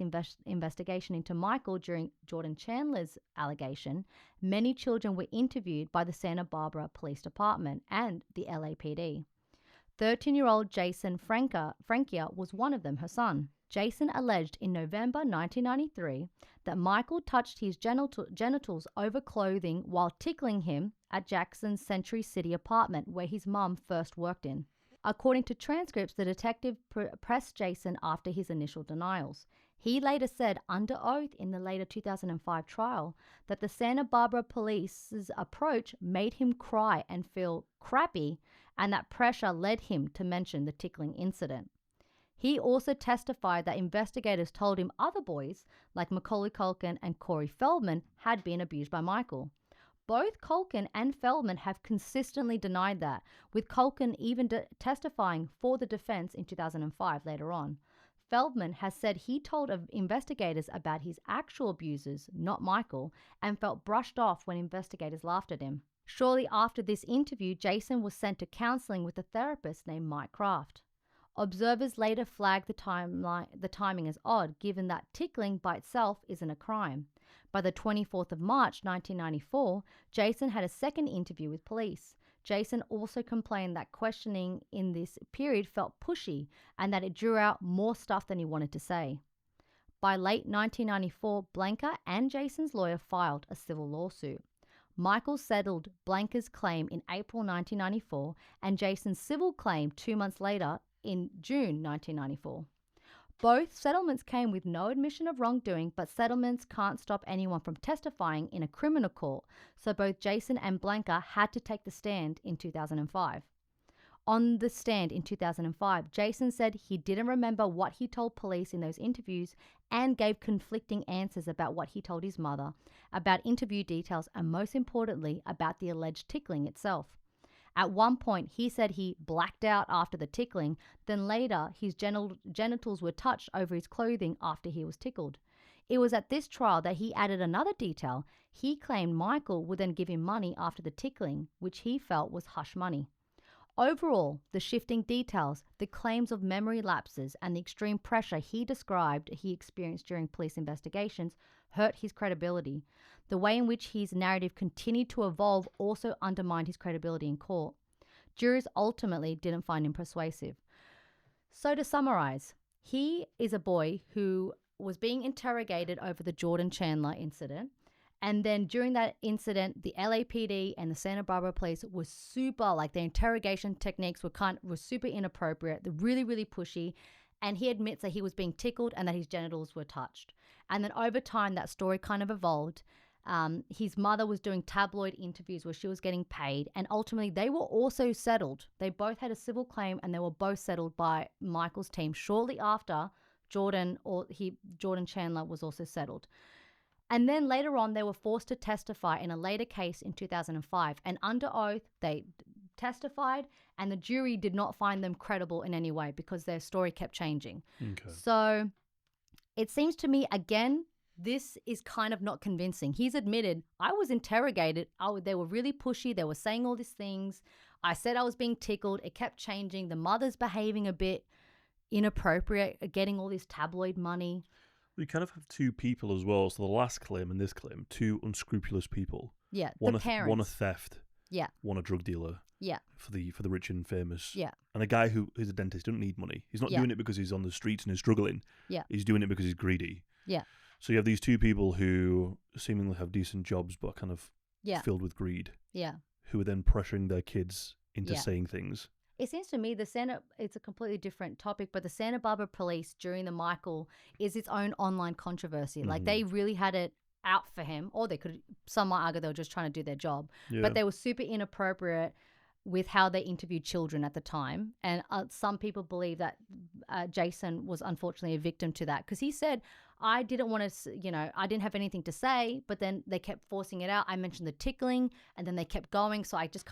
investigation into Michael during Jordan Chandler's allegation, many children were interviewed by the Santa Barbara Police Department and the LAPD. 13-year-old Jason Frankia was one of them, her son. Jason alleged in November 1993 that Michael touched his genitals over clothing while tickling him at Jackson's Century City apartment where his mum first worked in. According to transcripts, the detective pressed Jason after his initial denials. He later said under oath in the later 2005 trial that the Santa Barbara police's approach made him cry and feel crappy, and that pressure led him to mention the tickling incident. He also testified that investigators told him other boys, like Macaulay Culkin and Corey Feldman, had been abused by Michael. Both Culkin and Feldman have consistently denied that, with Culkin even testifying for the defense in 2005 later on. Feldman has said he told investigators about his actual abusers, not Michael, and felt brushed off when investigators laughed at him. Shortly after this interview, Jason was sent to counseling with a therapist named Mike Kraft. Observers later flagged the timing as odd, given that tickling by itself isn't a crime. By the 24th of March 1994, Jason had a second interview with police. Jason also complained that questioning in this period felt pushy and that it drew out more stuff than he wanted to say. By late 1994, Blanca and Jason's lawyer filed a civil lawsuit. Michael settled Blanca's claim in April 1994 and Jason's civil claim 2 months later in June 1994. Both settlements came with no admission of wrongdoing, but settlements can't stop anyone from testifying in a criminal court, so both Jason and Blanca had to take the stand in 2005. On the stand in 2005, Jason said he didn't remember what he told police in those interviews and gave conflicting answers about what he told his mother, about interview details, and most importantly, about the alleged tickling itself. At one point, he said he blacked out after the tickling, then later his genitals were touched over his clothing after he was tickled. It was at this trial that he added another detail. He claimed Michael would then give him money after the tickling, which he felt was hush money. Overall, the shifting details, the claims of memory lapses, and the extreme pressure he described he experienced during police investigations hurt his credibility. The way in which his narrative continued to evolve also undermined his credibility in court. Jurors ultimately didn't find him persuasive. So to summarize, he is a boy who was being interrogated over the Jordan Chandler incident. And then during that incident, the LAPD and the Santa Barbara police were super, like their interrogation techniques were super inappropriate. They're really, really pushy. And he admits that he was being tickled and that his genitals were touched. And then over time, that story kind of evolved. His mother was doing tabloid interviews where she was getting paid. And ultimately, they were also settled. They both had a civil claim and they were both settled by Michael's team shortly after Jordan Chandler was also settled. And then later on, they were forced to testify in a later case in 2005. And under oath, they testified, and the jury did not find them credible in any way because their story kept changing. Okay. So it seems to me, again, this is kind of not convincing. He's admitted, I was interrogated. They were really pushy. They were saying all these things. I said I was being tickled. It kept changing. The mother's behaving a bit inappropriate, getting all this tabloid money. We kind of have two people as well. So the last claim and this claim, two unscrupulous people. Yeah, One the parents. One a theft. Yeah. One a drug dealer. Yeah. For the rich and famous. Yeah. And a guy who is a dentist, doesn't need money. He's not doing it because he's on the streets and is struggling. Yeah. He's doing it because he's greedy. Yeah. So you have these two people who seemingly have decent jobs but kind of Yeah. filled with greed. Yeah. Who are then pressuring their kids into saying things. It seems to me it's a completely different topic, but the Santa Barbara police during the Michael is its own online controversy. Like they really had it out for him, or some might argue they were just trying to do their job, but they were super inappropriate with how they interviewed children at the time. And some people believe that Jason was unfortunately a victim to that because he said, I didn't want to, I didn't have anything to say, but then they kept forcing it out. I mentioned the tickling and then they kept going. So I just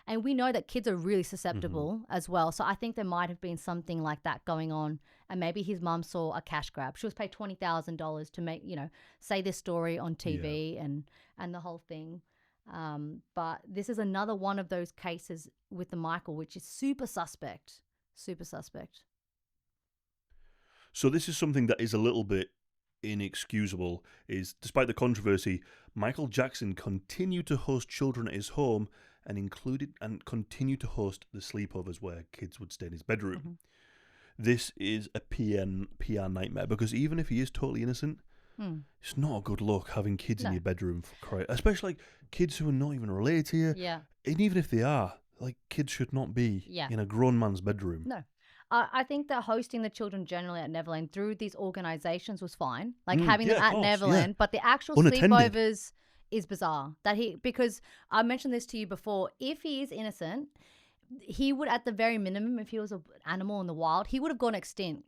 and we know that kids are really susceptible as well. So I think there might have been something like that going on. And maybe his mum saw a cash grab. She was paid $20,000 to make, say this story on TV and the whole thing. But this is another one of those cases with the Michael, which is super suspect. So this is something that is a little bit inexcusable, is despite the controversy, Michael Jackson continued to host children at his home and continued to host the sleepovers where kids would stay in his bedroom. This is a PR nightmare because even if he is totally innocent, it's not a good look having kids in your bedroom, especially like kids who are not even related to you. Yeah. And even if they are, like kids should not be in a grown man's bedroom. No. I think that hosting the children generally at Neverland through these organizations was fine, like having Yeah, them of at course, yeah. Neverland, but the actual Unattended. sleepovers is bizarre. Because I mentioned this to you before. If he is innocent, he would, at the very minimum, if he was an animal in the wild, he would have gone extinct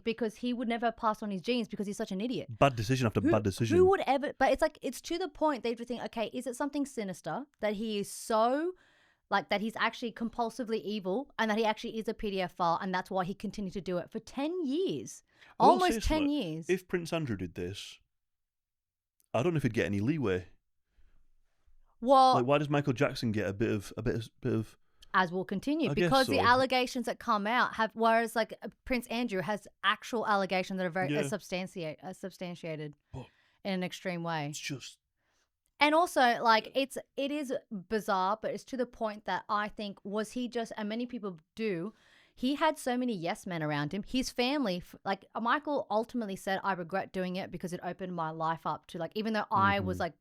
because he would never pass on his genes because he's such an idiot. Bad decision after bad decision. Who would ever? But it's like it's to the point they would think, okay, is it something sinister that he is so like that he's actually compulsively evil and that he actually is a PDF file and that's why he continued to do it for 10 years, I will almost say 10 so, years. If Prince Andrew did this, I don't know if he'd get any leeway. Well, Like, why does Michael Jackson get a bit of? as will continue I guess because the so. allegations that come out have, whereas like Prince Andrew has actual allegations that are very Yeah. substantiated But in an extreme way. it's just And also, like, it is bizarre, but it's to the point that I think, was he just, and many people do, he had so many yes men around him. His family, like, Michael ultimately said, I regret doing it because it opened my life up to, like, even though I was, like,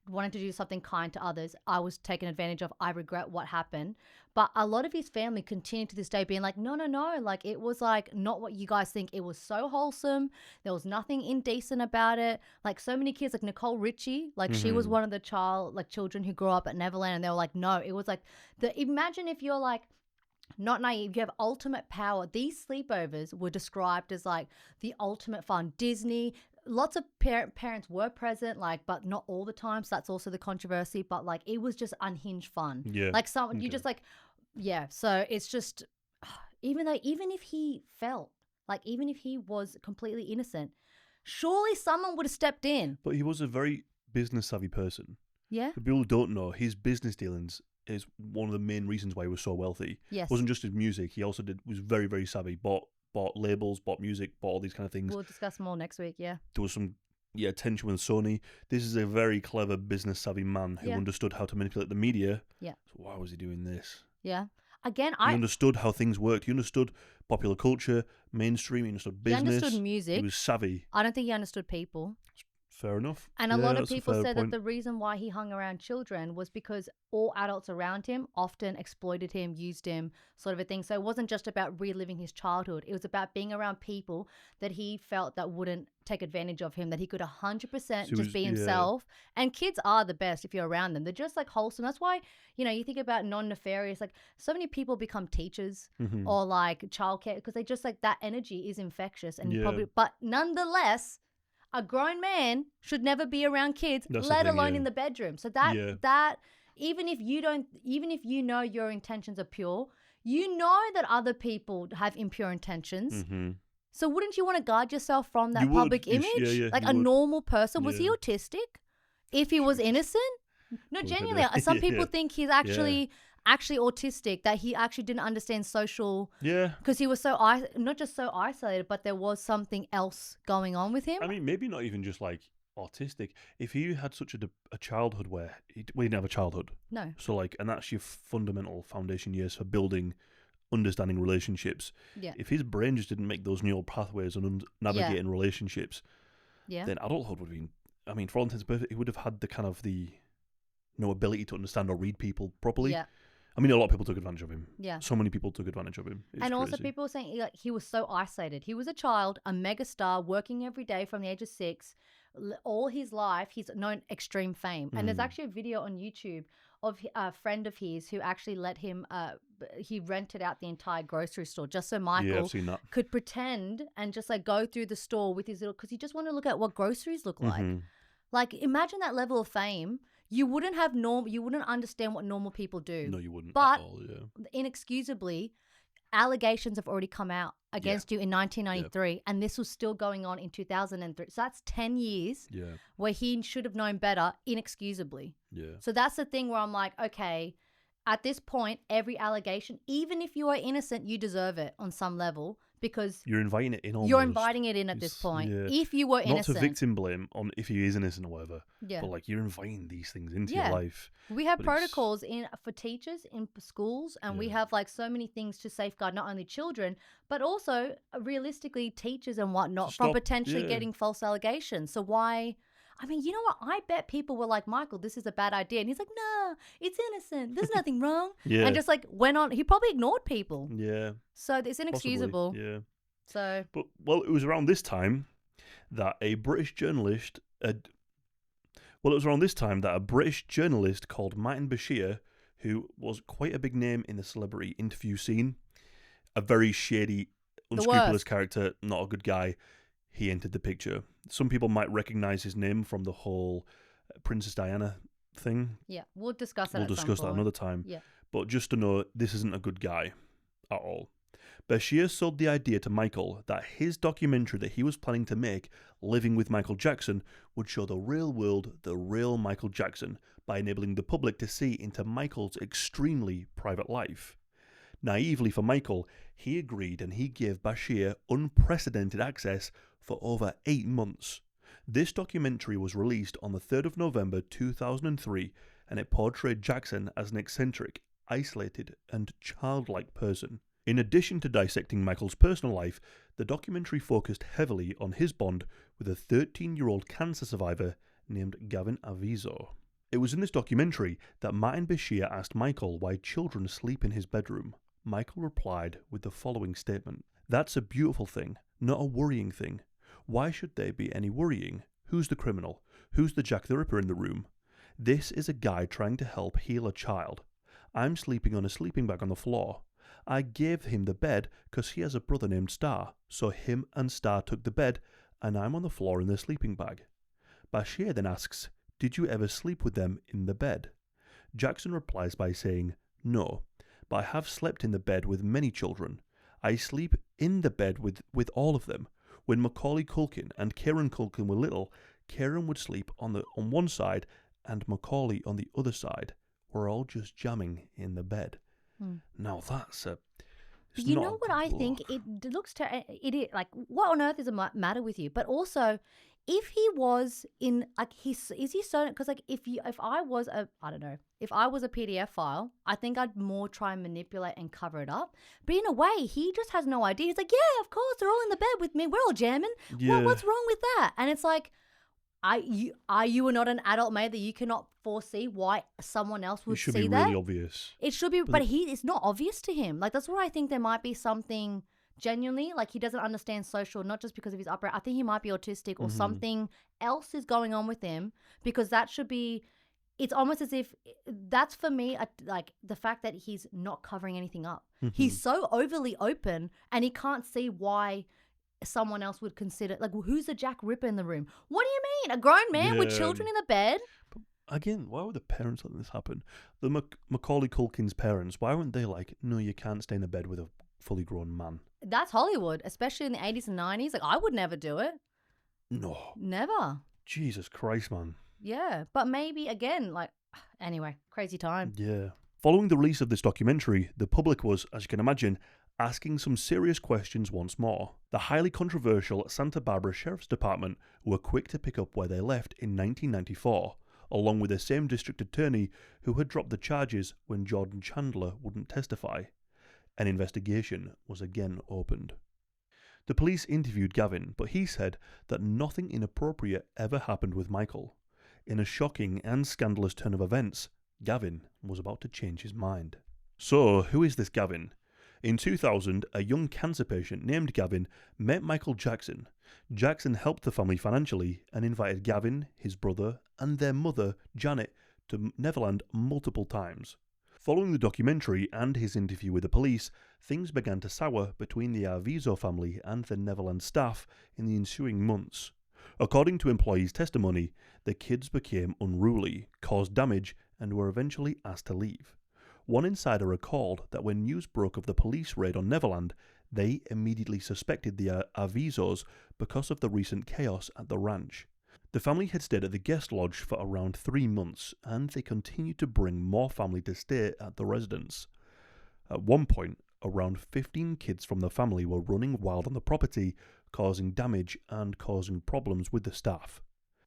wanting to do something kind to others, I was taken advantage of. I regret what happened. But a lot of his family continue to this day being like, no, like it was like not what you guys think. It was so wholesome. There was nothing indecent about it. Like so many kids, like Nicole Richie, like she was one of the children who grew up at Neverland, and they were like, no, it was like imagine if you're like not naive, you have ultimate power. These sleepovers were described as like the ultimate fun. Disney, lots of parents were present, like, but not all the time. So that's also the controversy. But like, it was just unhinged fun. Yeah. Like you just like, yeah. So it's just, even if he felt like, even if he was completely innocent, surely someone would have stepped in. But he was a very business savvy person. Yeah. For people who don't know, his business dealings is one of the main reasons why he was so wealthy. Yes. It wasn't just his music. He also was very, very savvy. Bought labels, bought music, bought all these kind of things. We'll discuss more next week. Yeah. There was some tension with Sony. This is a very clever business savvy man who understood how to manipulate the media. Yeah. So why was he doing this? Yeah. Again, He understood how things worked. He understood popular culture, mainstream. He understood business. He understood music. He was savvy. I don't think he understood people. Fair enough. And a lot of people said that the reason why he hung around children was because all adults around him often exploited him, used him, sort of a thing. So it wasn't just about reliving his childhood. It was about being around people that he felt that wouldn't take advantage of him, that he could 100% just be himself. And kids are the best if you're around them. They're just like wholesome. That's why, you think about non-nefarious, like so many people become teachers or like childcare because they just like that energy is infectious and but nonetheless, a grown man should never be around kids, let alone in the bedroom. So that even if you know your intentions are pure, you know that other people have impure intentions. So wouldn't you want to guard yourself from that public image? Like a normal person. Was he autistic? If he was innocent? No, genuinely. Some people think he's actually autistic, that he actually didn't understand social. Yeah. Because he was so not just so isolated, but there was something else going on with him. I mean, maybe not even just like autistic. If he had such a childhood where he didn't have a childhood. No. So like, and that's your fundamental foundation years for building, understanding relationships. Yeah. If his brain just didn't make those neural pathways and navigating relationships, then adulthood would have been, I mean, for all intents and purposes, he would have had the kind of ability to understand or read people properly. Yeah. I mean, a lot of people took advantage of him. Yeah. So many people took advantage of him. It's also crazy. people were saying like, he was so isolated. He was a child, a mega star, working every day from the age of 6. All his life, he's known extreme fame. And there's actually a video on YouTube of a friend of his who actually let him, he rented out the entire grocery store just so Michael could pretend and just like go through the store with his little, because he just wanted to look at what groceries look like. Like imagine that level of fame. You wouldn't have you wouldn't understand what normal people do. No, you wouldn't but at all, inexcusably, allegations have already come out against you in 1993, and this was still going on in 2003. So that's 10 years where he should have known better inexcusably. Yeah. So that's the thing where I'm like, okay, at this point, every allegation, even if you are innocent, you deserve it on some level. Because you're inviting it in almost. You're inviting it in at this point. Yeah. If you were innocent. Not to victim blame on if he is innocent or whatever. Yeah. But like you're inviting these things into your life. We have protocols for teachers in schools, and we have like so many things to safeguard not only children, but also realistically teachers and whatnot from potentially getting false allegations. So why? I mean, you know what? I bet people were like, Michael, this is a bad idea. And he's like, no, it's innocent. There's nothing wrong. Yeah. And just like went on. He probably ignored people. Yeah. So it's inexcusable. Possibly, yeah. So. But, well, it was around this time that a British journalist called Martin Bashir, who was quite a big name in the celebrity interview scene, a very shady, unscrupulous character, not a good guy, he entered the picture. Some people might recognize his name from the whole Princess Diana thing. Yeah, we'll discuss that. We'll discuss that another time. Yeah. But just to know, this isn't a good guy at all. Bashir sold the idea to Michael that his documentary that he was planning to make, Living with Michael Jackson, would show the real world, the real Michael Jackson, by enabling the public to see into Michael's extremely private life. Naively for Michael, he agreed and he gave Bashir unprecedented access for over 8 months. This documentary was released on the 3rd of November 2003, and it portrayed Jackson as an eccentric, isolated and childlike person. In addition to dissecting Michael's personal life, the documentary focused heavily on his bond with a 13-year-old cancer survivor named Gavin Avizo. It was in this documentary that Martin Bashir asked Michael why children sleep in his bedroom. Michael replied with the following statement: "That's a beautiful thing, not a worrying thing. Why should there be any worrying? Who's the criminal? Who's the Jack the Ripper in the room? This is a guy trying to help heal a child. I'm sleeping on a sleeping bag on the floor. I gave him the bed because he has a brother named Star, so him and Star took the bed, and I'm on the floor in the sleeping bag." Bashir then asks, "Did you ever sleep with them in the bed?" Jackson replies by saying, "No, but I have slept in the bed with many children. I sleep in the bed with all of them. When Macaulay Culkin and Kieran Culkin were little, Kieran would sleep on one side and Macaulay on the other side. We're all just jamming in the bed." Now that's a... You know what I think? It looks to it like, what on earth is the matter with you? But also, if he was in like is he so, because like if I was a, I don't know, if I was a PDF file, I think I'd more try and manipulate and cover it up. But in a way, he just has no idea. He's like, yeah, of course, they're all in the bed with me. We're all jamming. Yeah. What's wrong with that? And it's like, are you not an adult mate that you cannot foresee why someone else would see that? It should be really obvious. It should be, but it's not obvious to him. Like, that's where I think there might be something genuinely, like he doesn't understand social, not just because of his upbringing. I think he might be autistic or something else is going on with him, because that should be, it's almost as if that's for me, like the fact that he's not covering anything up. He's so overly open and he can't see why someone else would consider, like, well, who's the Jack Ripper in the room? What do you mean? A grown man with children in the bed? But again, why would the parents let this happen? The Macaulay Culkin's parents, why weren't they like, no, you can't stay in a bed with a fully grown man? That's Hollywood, especially in the 80s and 90s. Like, I would never do it. No. Never. Jesus Christ, man. Yeah. But maybe, again, like, anyway, crazy time. Yeah. Following the release of this documentary, the public was, as you can imagine, asking some serious questions once more. The highly controversial Santa Barbara Sheriff's Department were quick to pick up where they left in 1994, along with the same district attorney who had dropped the charges when Jordan Chandler wouldn't testify. An investigation was again opened. The police interviewed Gavin, but he said that nothing inappropriate ever happened with Michael. In a shocking and scandalous turn of events, Gavin was about to change his mind. So, who is this Gavin? In 2000, a young cancer patient named Gavin met Michael Jackson. Jackson helped the family financially and invited Gavin, his brother, and their mother, Janet, to Neverland multiple times. Following the documentary and his interview with the police, things began to sour between the Arvizo family and the Neverland staff in the ensuing months. According to employees' testimony, the kids became unruly, caused damage, and were eventually asked to leave. One insider recalled that when news broke of the police raid on Neverland, they immediately suspected the Arvizos because of the recent chaos at the ranch. The family had stayed at the guest lodge for around 3 months, and they continued to bring more family to stay at the residence. At one point, around 15 kids from the family were running wild on the property, causing damage and causing problems with the staff.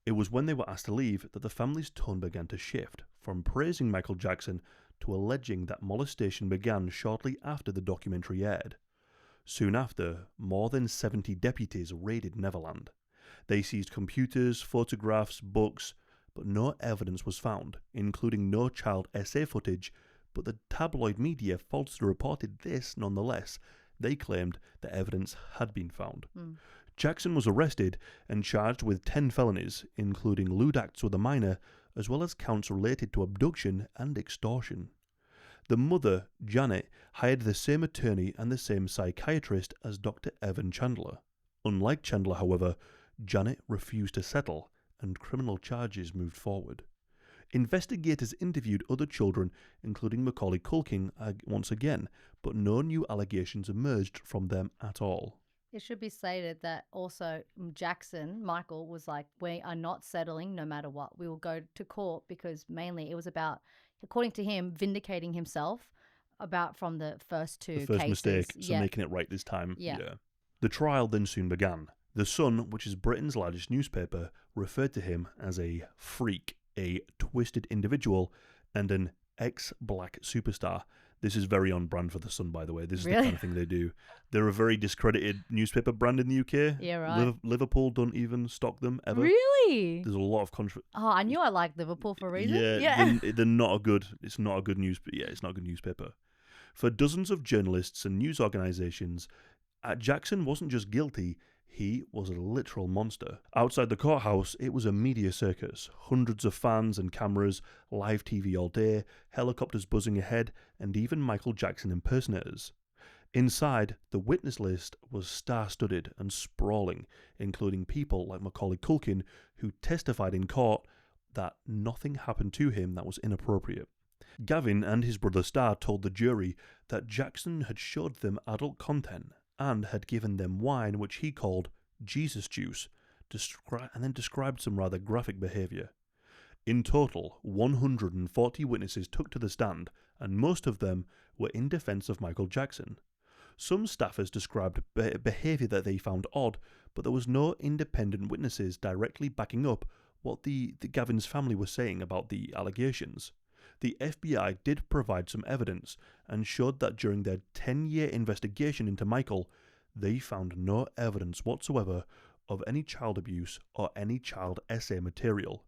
It was when they were asked to leave that the family's tone began to shift, from praising Michael Jackson to alleging that molestation began shortly after the documentary aired. Soon after, more than 70 deputies raided Neverland. They seized computers, photographs, books, but no evidence was found, including no child essay footage. But the tabloid media falsely reported this nonetheless. They claimed that evidence had been found. Mm. Jackson was arrested and charged with 10 felonies, including lewd acts with a minor, as well as counts related to abduction and extortion. The mother, Janet, hired the same attorney and the same psychiatrist as Dr. Evan Chandler. Unlike Chandler, however, Janet refused to settle, and criminal charges moved forward. Investigators interviewed other children, including Macaulay Culkin, once again, but no new allegations emerged from them at all. It should be stated that also Michael was like, we are not settling no matter what. We will go to court, because mainly it was about, according to him, vindicating himself about from the first two The first cases. mistake, so making it right this time. Yeah. The trial then soon began. The Sun, which is Britain's largest newspaper, referred to him as a freak, a twisted individual, and an ex-black superstar. This is very on brand for The Sun, by the way. This is the kind of thing they do. They're a very discredited newspaper brand in the UK. Yeah, right. Liverpool don't even stock them, ever. Really? There's a lot of controversy. Oh, I knew I liked Liverpool for a reason. Yeah. They're not a good, it's not a good it's not a good newspaper. For dozens of journalists and news organisations, Jackson wasn't just guilty, he was a literal monster. Outside the courthouse, it was a media circus. Hundreds of fans and cameras, live TV all day, helicopters buzzing ahead, and even Michael Jackson impersonators. Inside, the witness list was star-studded and sprawling, including people like Macaulay Culkin, who testified in court that nothing happened to him that was inappropriate. Gavin and his brother Star told the jury that Jackson had showed them adult content and had given them wine which he called Jesus juice, and then described some rather graphic behaviour. In total, 140 witnesses took to the stand, and most of them were in defence of Michael Jackson. Some staffers described behaviour that they found odd, but there was no independent witnesses directly backing up what the Gavin's family were saying about the allegations. The FBI did provide some evidence and showed that during their 10-year investigation into Michael, they found no evidence whatsoever of any child abuse or any child essay material.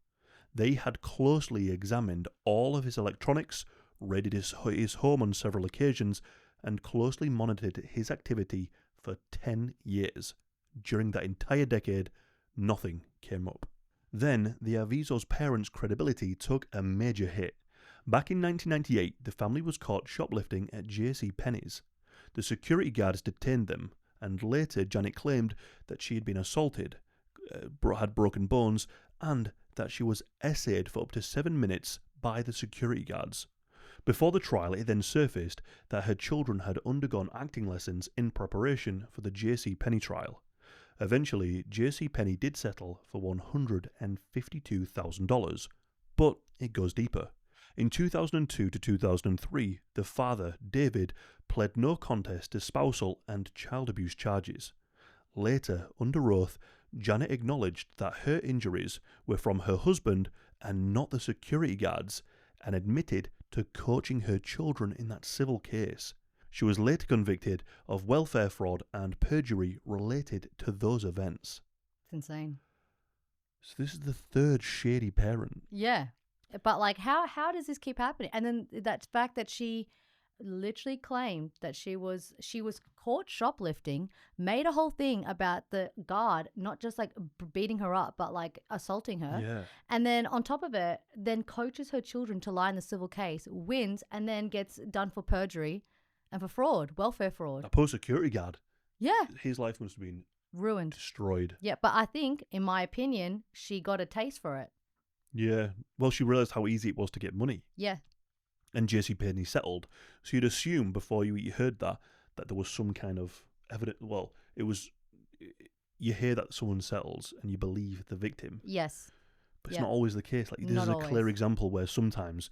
They had closely examined all of his electronics, raided his home on several occasions, and closely monitored his activity for 10 years. During that entire decade, nothing came up. Then, the Avizo's parents' credibility took a major hit. Back in 1998, the family was caught shoplifting at J.C. Penney's. The security guards detained them, and later Janet claimed that she had been assaulted, had broken bones, and that she was essayed for up to 7 minutes by the security guards. Before the trial, it then surfaced that her children had undergone acting lessons in preparation for the J.C. Penney trial. Eventually, J.C. Penney did settle for $152,000, but it goes deeper. In 2002 to 2003, the father, David, pled no contest to spousal and child abuse charges. Later, under oath, Janet acknowledged that her injuries were from her husband and not the security guards, and admitted to coaching her children in that civil case. She was later convicted of welfare fraud and perjury related to those events. It's insane. So this is the third shady parent. Yeah. But like, how does this keep happening? And then that fact that she literally claimed that she was caught shoplifting, made a whole thing about the guard not just like beating her up, but like assaulting her. Yeah. And then on top of it, then coaches her children to lie in the civil case, wins, and then gets done for perjury and for fraud, welfare fraud. A post security guard. Yeah. His life must have been ruined, destroyed. Yeah, but I think, in my opinion, she got a taste for it. Yeah. Well, she realised how easy it was to get money. Yeah. And J.C. Penney settled. So you'd assume before you heard that there was some kind of evidence. Well, it was, you hear that someone settles and you believe the victim. Yes. But it's not always the case. Like, this Not is a always. clear example where sometimes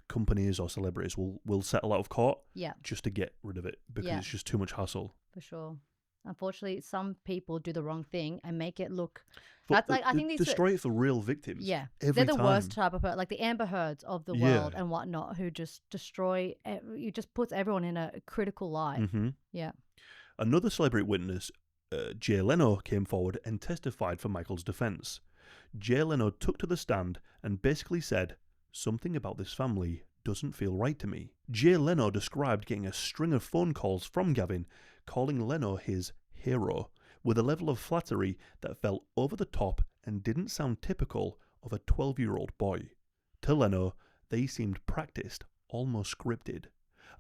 companies or celebrities will settle out of court just to get rid of it because it's just too much hassle. For sure. Unfortunately, some people do the wrong thing and make it look. But That's like, I think these destroy it for real victims. Yeah, every they're the time. worst type of person, like the Amber Heards of the world and whatnot, who just destroy. It just puts everyone in a critical light. Mm-hmm. Yeah. Another celebrity witness Jay Leno came forward and testified for Michael's defense. Jay Leno took to the stand and basically said, "Something about this family doesn't feel right to me." Jay Leno described getting a string of phone calls from Gavin, calling Leno his hero, with a level of flattery that felt over the top and didn't sound typical of a 12-year-old boy. To Leno, they seemed practiced, almost scripted.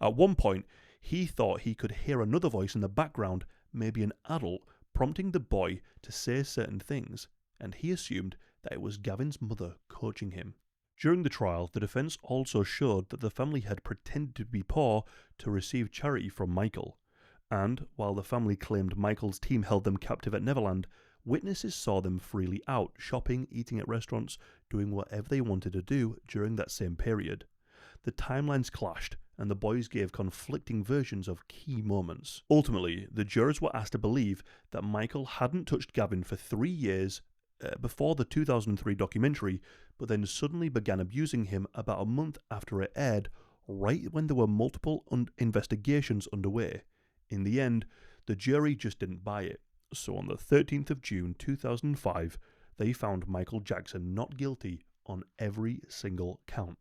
At one point, he thought he could hear another voice in the background, maybe an adult, prompting the boy to say certain things, and he assumed that it was Gavin's mother coaching him. During the trial, the defence also showed that the family had pretended to be poor to receive charity from Michael. And, while the family claimed Michael's team held them captive at Neverland, witnesses saw them freely out, shopping, eating at restaurants, doing whatever they wanted to do during that same period. The timelines clashed, and the boys gave conflicting versions of key moments. Ultimately, the jurors were asked to believe that Michael hadn't touched Gavin for 3 years before the 2003 documentary, but then suddenly began abusing him about a month after it aired, right when there were multiple investigations underway. In the end, the jury just didn't buy it. So on the 13th of June 2005, they found Michael Jackson not guilty on every single count.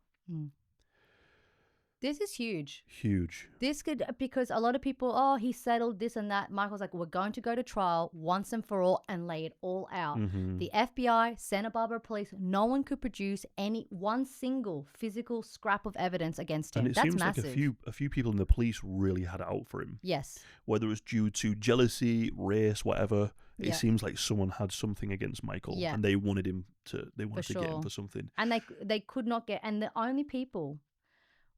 This is huge. Huge. This could, because a lot of people, he settled this and that. Michael's like, we're going to go to trial once and for all and lay it all out. The FBI, Santa Barbara police, no one could produce one single physical scrap of evidence against him. And it That's seems massive. like a few people in the police really had it out for him. Yes. Whether it was due to jealousy, race, whatever, it Yeah. seems like someone had something against Michael, Yeah. and they wanted him to. They wanted to get him sure. for something. And they could not get, and the only people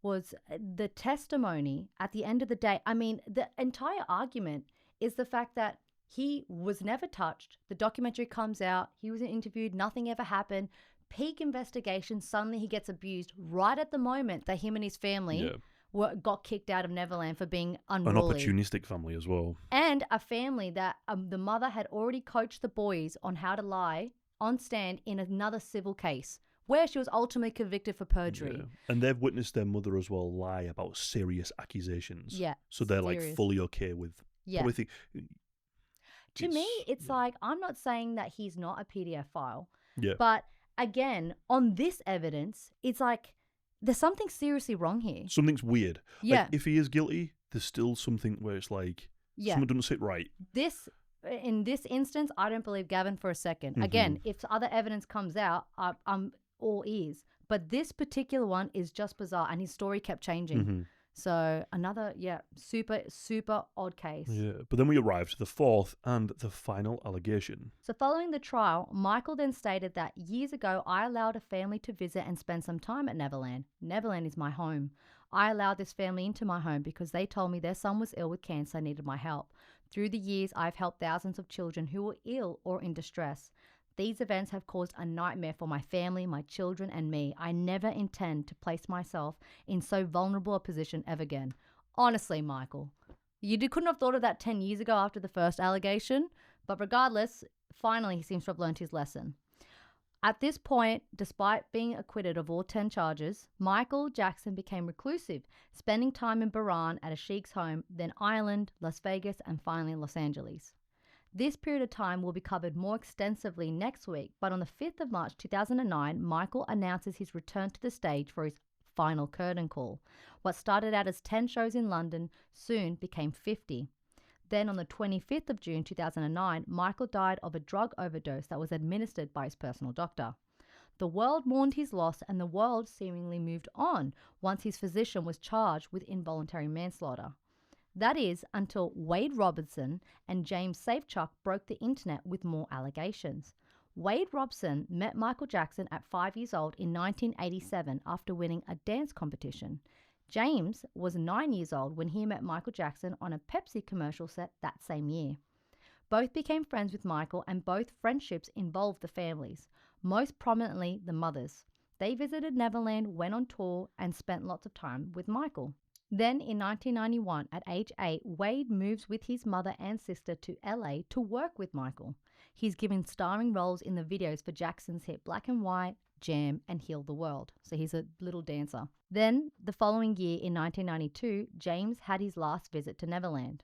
was the testimony at the end of the day. I mean, the entire argument is the fact that he was never touched. The documentary comes out, he was interviewed, nothing ever happened. Peak investigation, suddenly he gets abused right at the moment that him and his family got kicked out of Neverland for being unruly. An opportunistic family as well. And a family that the mother had already coached the boys on how to lie on stand in another civil case, where she was ultimately convicted for perjury. Yeah. And they've witnessed their mother as well lie about serious accusations. Yeah. So they're serious. like fully okay with. Yeah. Probably To me, it's like, I'm not saying that he's not a PDF file. Yeah. But again, on this evidence, it's like there's something seriously wrong here. Something's weird. Yeah. Like, if he is guilty, there's still something where it's like something doesn't sit right. In this instance, I don't believe Gavin for a second. Again, if other evidence comes out, I'm all ears. But this particular one is just bizarre, and his story kept changing. So another, super, super odd case. Yeah, but then we arrive to the fourth and the final allegation. So following the trial, Michael then stated that years ago, I allowed a family to visit and spend some time at Neverland. Neverland is my home. I allowed this family into my home because they told me their son was ill with cancer and needed my help. Through the years, I've helped thousands of children who were ill or in distress. These events have caused a nightmare for my family, my children, and me. I never intend to place myself in so vulnerable a position ever again. Honestly, Michael, you couldn't have thought of that 10 years ago after the first allegation, but regardless, finally he seems to have learned his lesson. At this point, despite being acquitted of all 10 charges, Michael Jackson became reclusive, spending time in Bahrain at a sheik's home, then Ireland, Las Vegas, and finally Los Angeles. This period of time will be covered more extensively next week, but on the 5th of March 2009, Michael announces his return to the stage for his final curtain call. What started out as 10 shows in London soon became 50. Then on the 25th of June 2009, Michael died of a drug overdose that was administered by his personal doctor. The world mourned his loss, and the world seemingly moved on once his physician was charged with involuntary manslaughter. That is, until Wade Robson and James Safechuck broke the internet with more allegations. Wade Robson met Michael Jackson at 5 years old in 1987 after winning a dance competition. James was 9 years old when he met Michael Jackson on a Pepsi commercial set that same year. Both became friends with Michael, and both friendships involved the families, most prominently the mothers. They visited Neverland, went on tour, and spent lots of time with Michael. Then in 1991, at age 8, Wade moves with his mother and sister to LA to work with Michael. He's given starring roles in the videos for Jackson's hit Black and White, Jam, and Heal the World. So he's a little dancer. Then, the following year in 1992, James had his last visit to Neverland.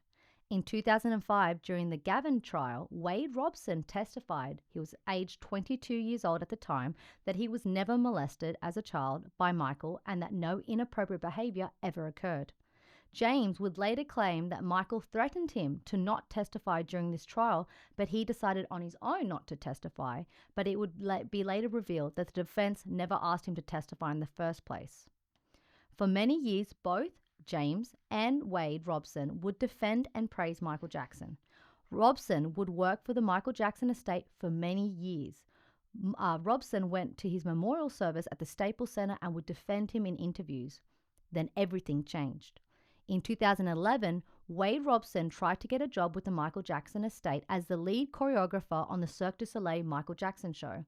In 2005, during the Gavin trial, Wade Robson testified, he was aged 22 years old at the time, that he was never molested as a child by Michael and that no inappropriate behavior ever occurred. James would later claim that Michael threatened him to not testify during this trial, but he decided on his own not to testify, but it would be later revealed that the defense never asked him to testify in the first place. For many years, both James and Wade Robson would defend and praise Michael Jackson. Robson would work for the Michael Jackson estate for many years. Robson went to his memorial service at the Staples Center and would defend him in interviews. Then everything changed. In 2011, Wade Robson tried to get a job with the Michael Jackson estate as the lead choreographer on the Cirque du Soleil Michael Jackson show.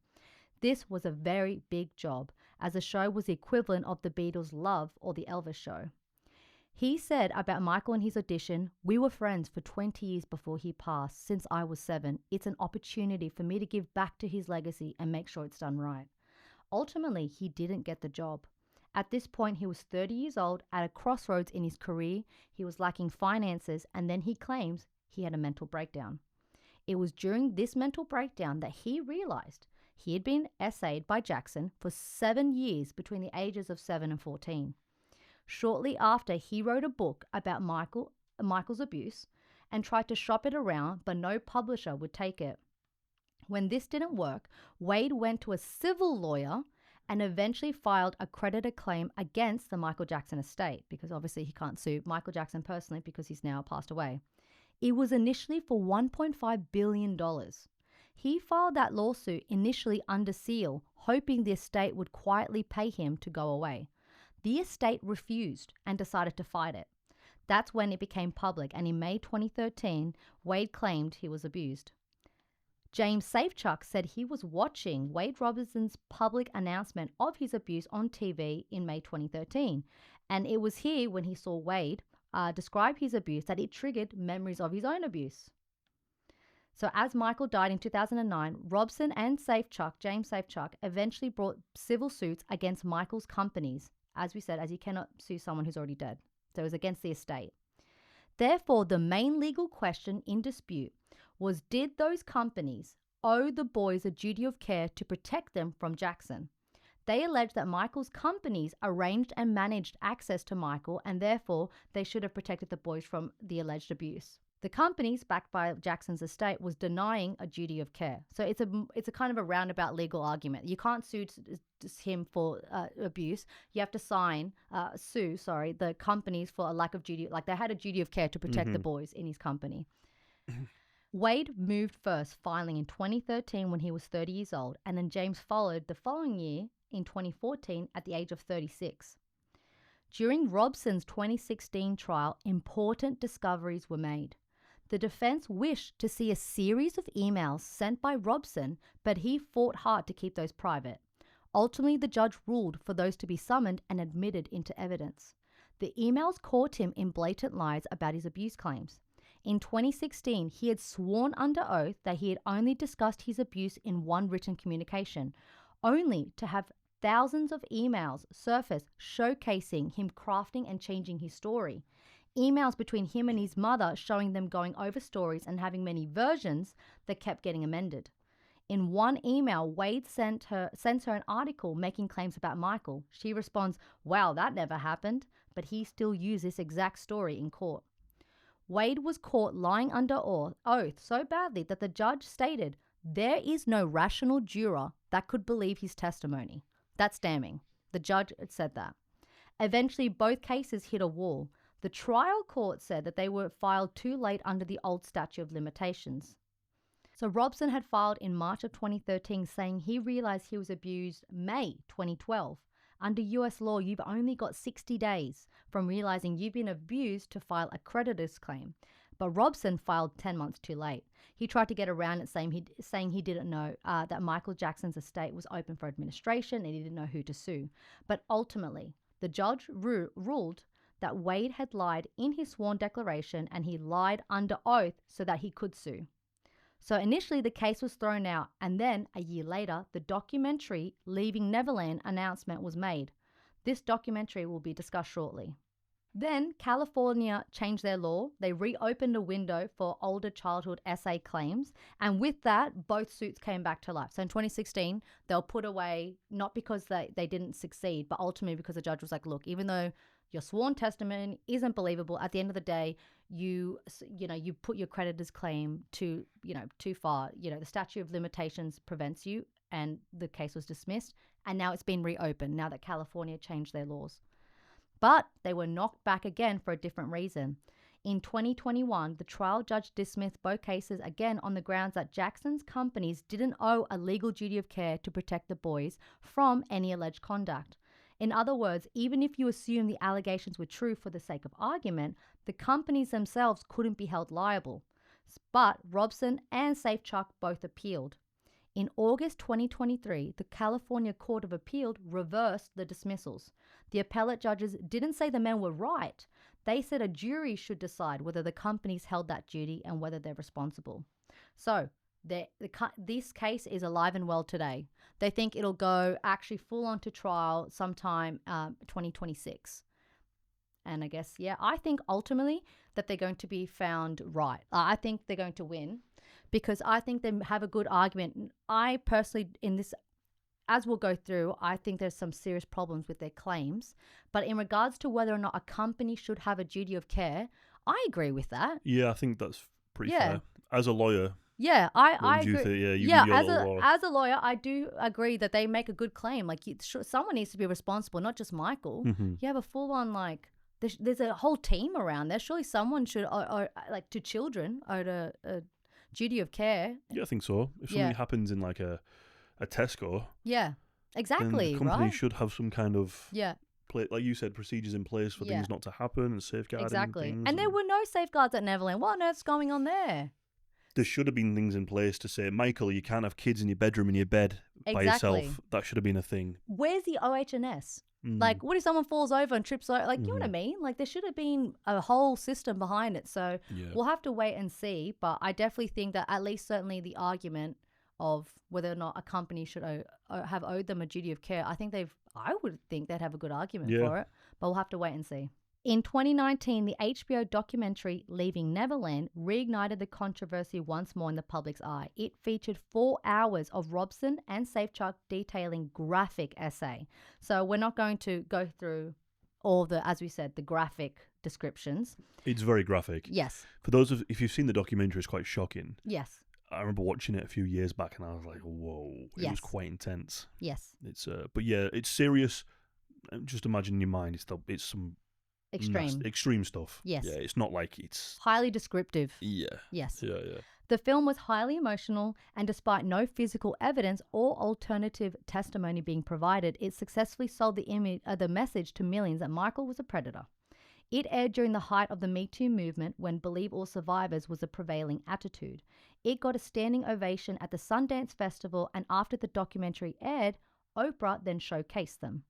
This was a very big job, as the show was the equivalent of the Beatles' Love or the Elvis show. He said about Michael and his audition, "We were friends for 20 years before he passed, since I was 7. It's an opportunity for me to give back to his legacy and make sure it's done right." Ultimately, he didn't get the job. At this point, he was 30 years old, at a crossroads in his career. He was lacking finances, and then he claims he had a mental breakdown. It was during this mental breakdown that he realized he had been essayed by Jackson for 7 years between the ages of 7 and 14. Shortly after, he wrote a book about Michael's abuse and tried to shop it around, but no publisher would take it. When this didn't work, Wade went to a civil lawyer and eventually filed a creditor claim against the Michael Jackson estate, because obviously he can't sue Michael Jackson personally because he's now passed away. It was initially for $1.5 billion. He filed that lawsuit initially under seal, hoping the estate would quietly pay him to go away. The estate refused and decided to fight it. That's when it became public, and in May 2013, Wade claimed he was abused. James Safechuck said he was watching Wade Robinson's public announcement of his abuse on TV in May 2013, and it was here when he saw Wade describe his abuse that it triggered memories of his own abuse. So as Michael died in 2009, Robson and James Safechuck, eventually brought civil suits against Michael's companies, as we said, as you cannot sue someone who's already dead. So it was against the estate. Therefore, the main legal question in dispute was, did those companies owe the boys a duty of care to protect them from Jackson? They alleged that Michael's companies arranged and managed access to Michael, and therefore they should have protected the boys from the alleged abuse. The companies, backed by Jackson's estate, was denying a duty of care. So it's a kind of a roundabout legal argument. You can't sue him for abuse. You have to sue the companies for a lack of duty. Like, they had a duty of care to protect the boys in his company. Wade moved first, filing in 2013 when he was 30 years old, and then James followed the following year in 2014 at the age of 36. During Robson's 2016 trial, important discoveries were made. The defense wished to see a series of emails sent by Robson, but he fought hard to keep those private. Ultimately, the judge ruled for those to be summoned and admitted into evidence. The emails caught him in blatant lies about his abuse claims. In 2016, he had sworn under oath that he had only discussed his abuse in one written communication, only to have thousands of emails surface showcasing him crafting and changing his story. Emails between him and his mother showing them going over stories and having many versions that kept getting amended. In one email, Wade sends her an article making claims about Michael. She responds, "Wow, that never happened," but he still used this exact story in court. Wade was caught lying under oath so badly that the judge stated, "There is no rational juror that could believe his testimony." That's damning. The judge said that. Eventually, both cases hit a wall. The trial court said that they were filed too late under the old statute of limitations. So Robson had filed in March of 2013 saying he realized he was abused May 2012. Under US law, you've only got 60 days from realizing you've been abused to file a creditor's claim. But Robson filed 10 months too late. He tried to get around it, saying he didn't know that Michael Jackson's estate was open for administration and he didn't know who to sue. But ultimately, the judge ruled that Wade had lied in his sworn declaration and he lied under oath so that he could sue. So initially the case was thrown out, and then a year later, the documentary Leaving Neverland announcement was made. This documentary will be discussed shortly. Then California changed their law. They reopened a window for older childhood SA claims. And with that, both suits came back to life. So in 2016, they'll put away, not because they didn't succeed, but ultimately because the judge was like, look, even though your sworn testimony isn't believable, at the end of the day, you put your creditor's claim too far. The statute of limitations prevents you, and the case was dismissed. And now it's been reopened now that California changed their laws. But they were knocked back again for a different reason. In 2021, the trial judge dismissed both cases again on the grounds that Jackson's companies didn't owe a legal duty of care to protect the boys from any alleged conduct. In other words, even if you assume the allegations were true for the sake of argument, the companies themselves couldn't be held liable. But Robson and Safechuck both appealed. In August 2023, the California Court of Appeal reversed the dismissals. The appellate judges didn't say the men were right. They said a jury should decide whether the companies held that duty and whether they're responsible. So this case is alive and well today. They think it'll go actually full on to trial sometime 2026. And I guess, I think ultimately that they're going to be found right. I think they're going to win because I think they have a good argument. I personally, in this, as we'll go through, I think there's some serious problems with their claims. But in regards to whether or not a company should have a duty of care, I agree with that. Yeah, I think that's pretty fair. As a lawyer, yeah, I agree. As a lawyer, I do agree that they make a good claim. Like, someone needs to be responsible, not just Michael. Mm-hmm. You have a full-on, like, there's a whole team around there. Surely someone should, or like, to children, owe a duty of care. Yeah, I think so. If something happens in, like, a Tesco, exactly, then the company right? should have some kind of like you said, procedures in place for things not to happen and safeguarding things. And there were no safeguards at Neverland. What on earth's going on there? There should have been things in place to say, Michael, you can't have kids in your bedroom in your bed by yourself. That should have been a thing. Where's the OH&S? Like, what if someone falls over and trips over? Like, you know what I mean? Like, there should have been a whole system behind it. So we'll have to wait and see. But I definitely think that at least certainly the argument of whether or not a company should have owed them a duty of care, I would think they'd have a good argument for it. But we'll have to wait and see. In 2019, the HBO documentary Leaving Neverland reignited the controversy once more in the public's eye. It featured 4 hours of Robson and Safechuck detailing graphic essay. So we're not going to go through all the, as we said, the graphic descriptions. It's very graphic. Yes. For those if you've seen the documentary, it's quite shocking. Yes. I remember watching it a few years back, and I was like, "Whoa!" It was quite intense. Yes. It's but yeah, it's serious. Just imagine in your mind, it's some extreme stuff. Yes. Yeah, it's not like it's highly descriptive. Yeah. Yes. Yeah. The film was highly emotional, and despite no physical evidence or alternative testimony being provided, it successfully sold the message to millions that Michael was a predator. It aired during the height of the Me Too movement when Believe All Survivors was a prevailing attitude. It got a standing ovation at the Sundance Festival, and after the documentary aired, Oprah then showcased them.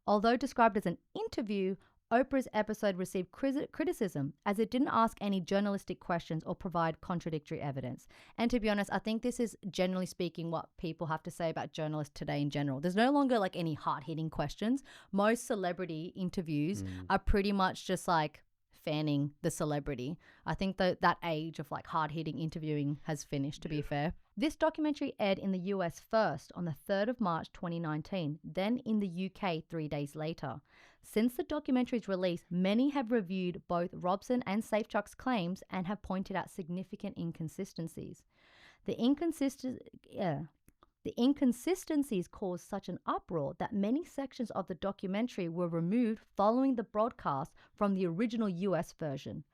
Although described as an interview, Oprah's episode received criticism as it didn't ask any journalistic questions or provide contradictory evidence. And to be honest, I think this is generally speaking what people have to say about journalists today in general. There's no longer like any hard-hitting questions. Most celebrity interviews are pretty much just like fanning the celebrity. I think that age of like hard-hitting interviewing has finished, to be fair. This documentary aired in the US first on the 3rd of March 2019, then in the UK 3 days later. Since the documentary's release, many have reviewed both Robson and Safechuck's claims and have pointed out significant inconsistencies. The inconsistencies caused such an uproar that many sections of the documentary were removed following the broadcast from the original US version.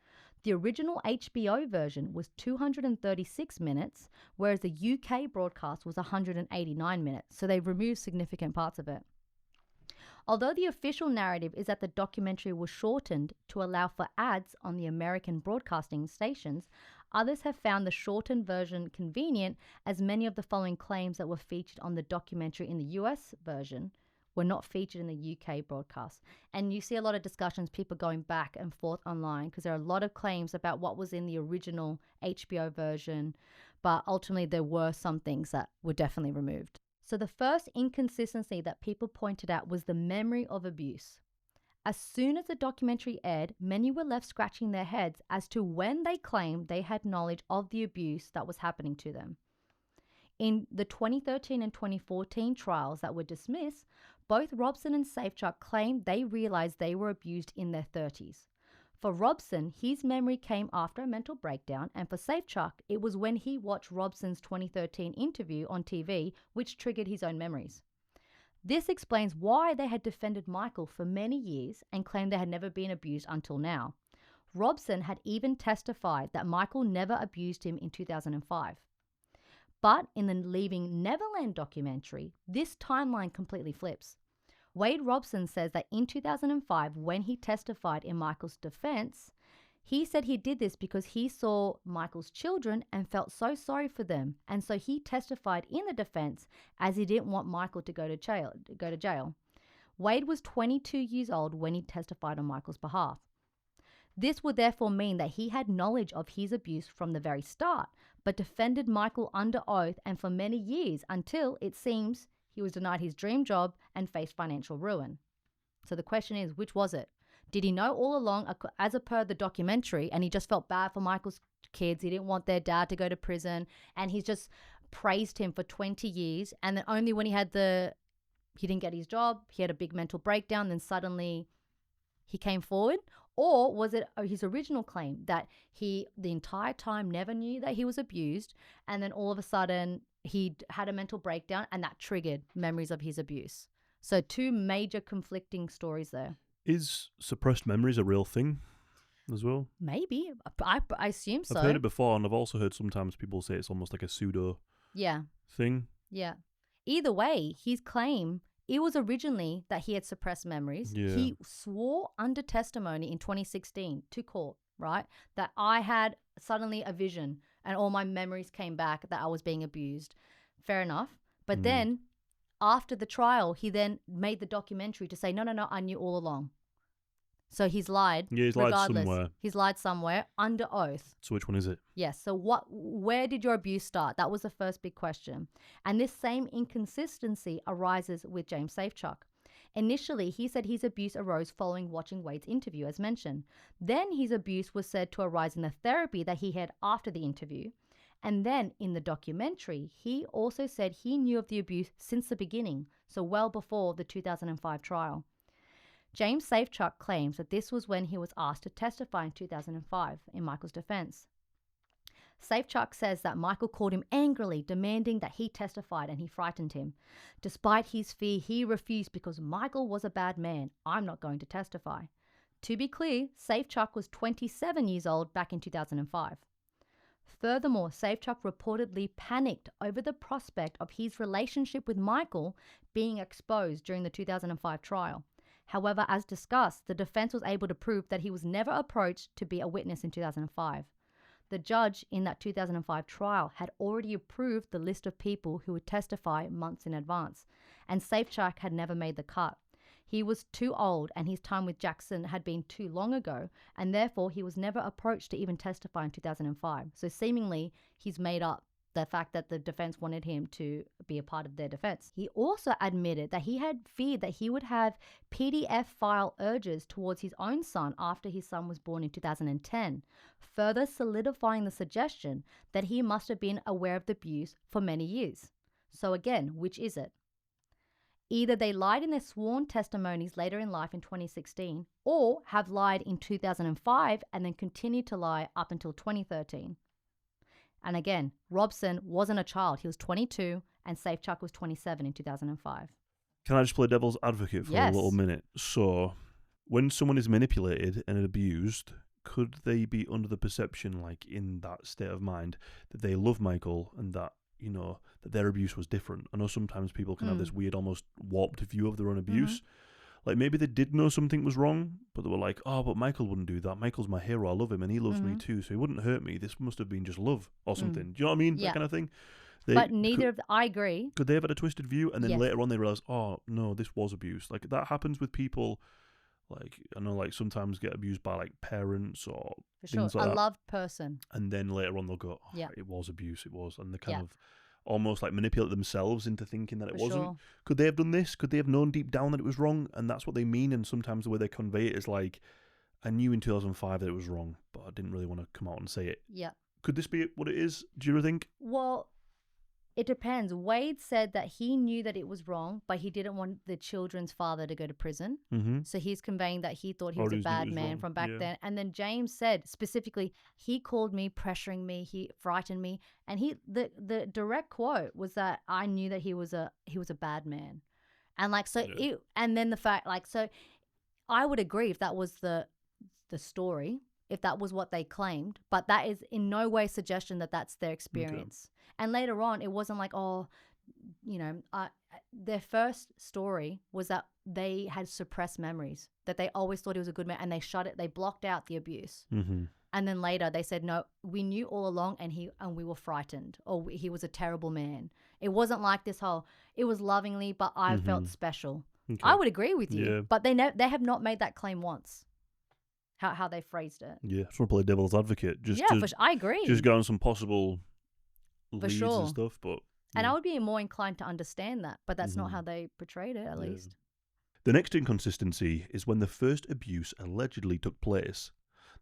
The original HBO version was 236 minutes, whereas the UK broadcast was 189 minutes, so they've removed significant parts of it. Although the official narrative is that the documentary was shortened to allow for ads on the American broadcasting stations, others have found the shortened version convenient, as many of the following claims that were featured on the documentary in the US version were not featured in the UK broadcast. And you see a lot of discussions, people going back and forth online, because there are a lot of claims about what was in the original HBO version, but ultimately there were some things that were definitely removed. So the first inconsistency that people pointed out was the memory of abuse. As soon as the documentary aired, many were left scratching their heads as to when they claimed they had knowledge of the abuse that was happening to them. In the 2013 and 2014 trials that were dismissed, both Robson and Safechuck claimed they realized they were abused in their 30s. For Robson, his memory came after a mental breakdown, and for Safechuck, it was when he watched Robson's 2013 interview on TV, which triggered his own memories. This explains why they had defended Michael for many years and claimed they had never been abused until now. Robson had even testified that Michael never abused him in 2005. But in the Leaving Neverland documentary, this timeline completely flips. Wade Robson says that in 2005, when he testified in Michael's defense, he said he did this because he saw Michael's children and felt so sorry for them, and so he testified in the defense as he didn't want Michael to go to jail. Wade was 22 years old when he testified on Michael's behalf. This would therefore mean that he had knowledge of his abuse from the very start, but defended Michael under oath and for many years until, it seems, he was denied his dream job and faced financial ruin. So the question is, which was it? Did he know all along, as per the documentary, and he just felt bad for Michael's kids? He didn't want their dad to go to prison, and he's just praised him for 20 years, and then only when he didn't get his job, he had a big mental breakdown, then suddenly he came forward? Or was it his original claim that he, the entire time, never knew that he was abused, and then all of a sudden he had a mental breakdown and that triggered memories of his abuse? So two major conflicting stories there. Is suppressed memories a real thing as well? Maybe. I assume so. I've heard it before, and I've also heard sometimes people say it's almost like a pseudo thing. Yeah. Either way, his claim, it was originally that he had suppressed memories. Yeah. He swore under testimony in 2016 to court, right, that I had suddenly a vision and all my memories came back that I was being abused. Fair enough. But then after the trial, he then made the documentary to say, no, I knew all along. So he's lied. Yeah, he's lied somewhere. He's lied somewhere under oath. So which one is it? Yes. So where did your abuse start? That was the first big question. And this same inconsistency arises with James Safechuck. Initially, he said his abuse arose following watching Wade's interview, as mentioned. Then his abuse was said to arise in the therapy that he had after the interview. And then in the documentary, he also said he knew of the abuse since the beginning, so well before the 2005 trial. James Safechuck claims that this was when he was asked to testify in 2005 in Michael's defense. Safechuck says that Michael called him angrily, demanding that he testified, and he frightened him. Despite his fear, he refused because Michael was a bad man. I'm not going to testify. To be clear, Safechuck was 27 years old back in 2005. Furthermore, Safechuck reportedly panicked over the prospect of his relationship with Michael being exposed during the 2005 trial. However, as discussed, the defense was able to prove that he was never approached to be a witness in 2005. The judge in that 2005 trial had already approved the list of people who would testify months in advance, and Safechuck had never made the cut. He was too old, and his time with Jackson had been too long ago, and therefore he was never approached to even testify in 2005. So seemingly, he's made up the fact that the defense wanted him to be a part of their defense. He also admitted that he had feared that he would have PDF file urges towards his own son after his son was born in 2010, further solidifying the suggestion that he must have been aware of the abuse for many years. So again, which is it? Either they lied in their sworn testimonies later in life in 2016, or have lied in 2005 and then continued to lie up until 2013. And again, Robson wasn't a child. He was 22 and Safechuck was 27 in 2005. Can I just play devil's advocate for a little minute? So, when someone is manipulated and abused, could they be under the perception, like in that state of mind, that they love Michael and that, you know, that their abuse was different? I know sometimes people can have this weird, almost warped view of their own abuse. Like maybe they did know something was wrong, but they were like, oh, but Michael wouldn't do that. Michael's my hero. I love him and he loves me too. So he wouldn't hurt me. This must have been just love or something. Do you know what I mean? Yeah. That kind of thing. But I agree. Could they have had a twisted view? And then later on they realize, oh, no, this was abuse. Like that happens with people, like, I know, like sometimes get abused by like parents or For sure. things like that. A loved person. And then later on they'll go, oh, it was abuse. It was. And they kind of almost like manipulate themselves into thinking that it For wasn't. sure. Could they have done this? Could they have known deep down that it was wrong? And that's what they mean. And sometimes the way they convey it is like, I knew in 2005 that it was wrong, but I didn't really want to come out and say it. Yeah. Could this be what it is? Do you think? Well, it depends. Wade said that he knew that it was wrong, but he didn't want the children's father to go to prison. Mm-hmm. So he's conveying that he thought he Or was a he knew it bad was man wrong. from back Yeah. then. And then James said specifically, he called me, pressuring me, he frightened me, and the direct quote was that I knew that he was a bad man, and like so. Yeah. And then the fact, like, so I would agree if that was the story, if that was what they claimed, but that is in no way suggestion that that's their experience. And later on, it wasn't like, oh, you know, their first story was that they had suppressed memories, that they always thought he was a good man, and they shut it, they blocked out the abuse. Mm-hmm. And then later they said, no, we knew all along, and we were frightened, or he was a terrible man. It wasn't like this whole, it was lovingly, but I felt special. Okay. I would agree with you, Yeah. but they have not made that claim once. How they phrased it. Yeah, I just want to play devil's advocate. Just Yeah, to, I agree. just go on some possible For leads sure. and stuff, but And I would be more inclined to understand that, but that's not how they portrayed it, at Yeah. least. The next inconsistency is when the first abuse allegedly took place.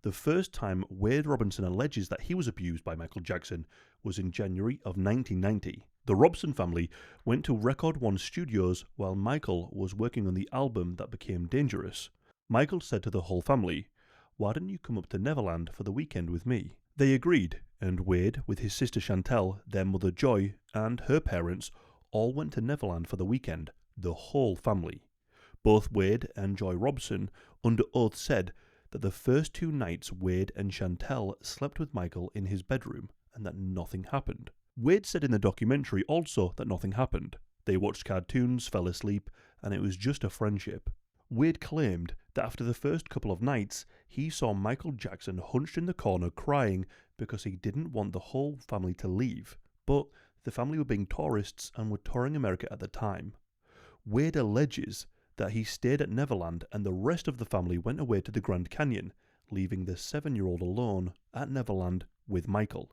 The first time Wade Robinson alleges that he was abused by Michael Jackson was in January of 1990. The Robson family went to Record One Studios while Michael was working on the album that became Dangerous. Michael said to the whole family, "Why don't you come up to Neverland for the weekend with me?" They agreed, and Wade, with his sister Chantel, their mother Joy, and her parents, all went to Neverland for the weekend, the whole family. Both Wade and Joy Robson, under oath, said that the first 2 nights Wade and Chantel slept with Michael in his bedroom and that nothing happened. Wade said in the documentary also that nothing happened. They watched cartoons, fell asleep, and it was just a friendship. Wade claimed that after the first couple of nights, he saw Michael Jackson hunched in the corner crying because he didn't want the whole family to leave, but the family were being tourists and were touring America at the time. Wade alleges that he stayed at Neverland and the rest of the family went away to the Grand Canyon, leaving the 7-year-old alone at Neverland with Michael.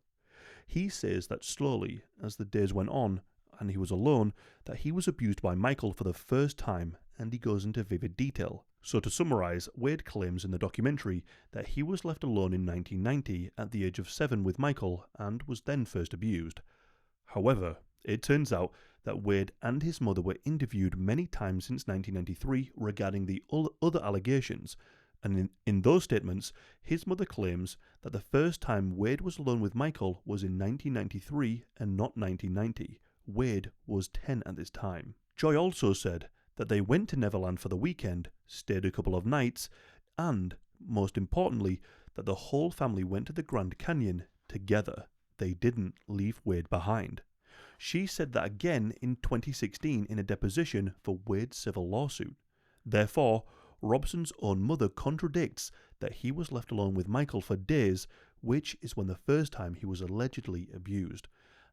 He says that slowly, as the days went on and he was alone, that he was abused by Michael for the first time, and he goes into vivid detail. So to summarise, Wade claims in the documentary that he was left alone in 1990 at the age of 7 with Michael and was then first abused. However, it turns out that Wade and his mother were interviewed many times since 1993 regarding the other allegations, and in those statements, his mother claims that the first time Wade was alone with Michael was in 1993 and not 1990. Wade was 10 at this time. Joy also said that they went to Neverland for the weekend, stayed a couple of nights, and, most importantly, that the whole family went to the Grand Canyon together. They didn't leave Wade behind. She said that again in 2016 in a deposition for Wade's civil lawsuit. Therefore, Robson's own mother contradicts that he was left alone with Michael for days, which is when the first time he was allegedly abused.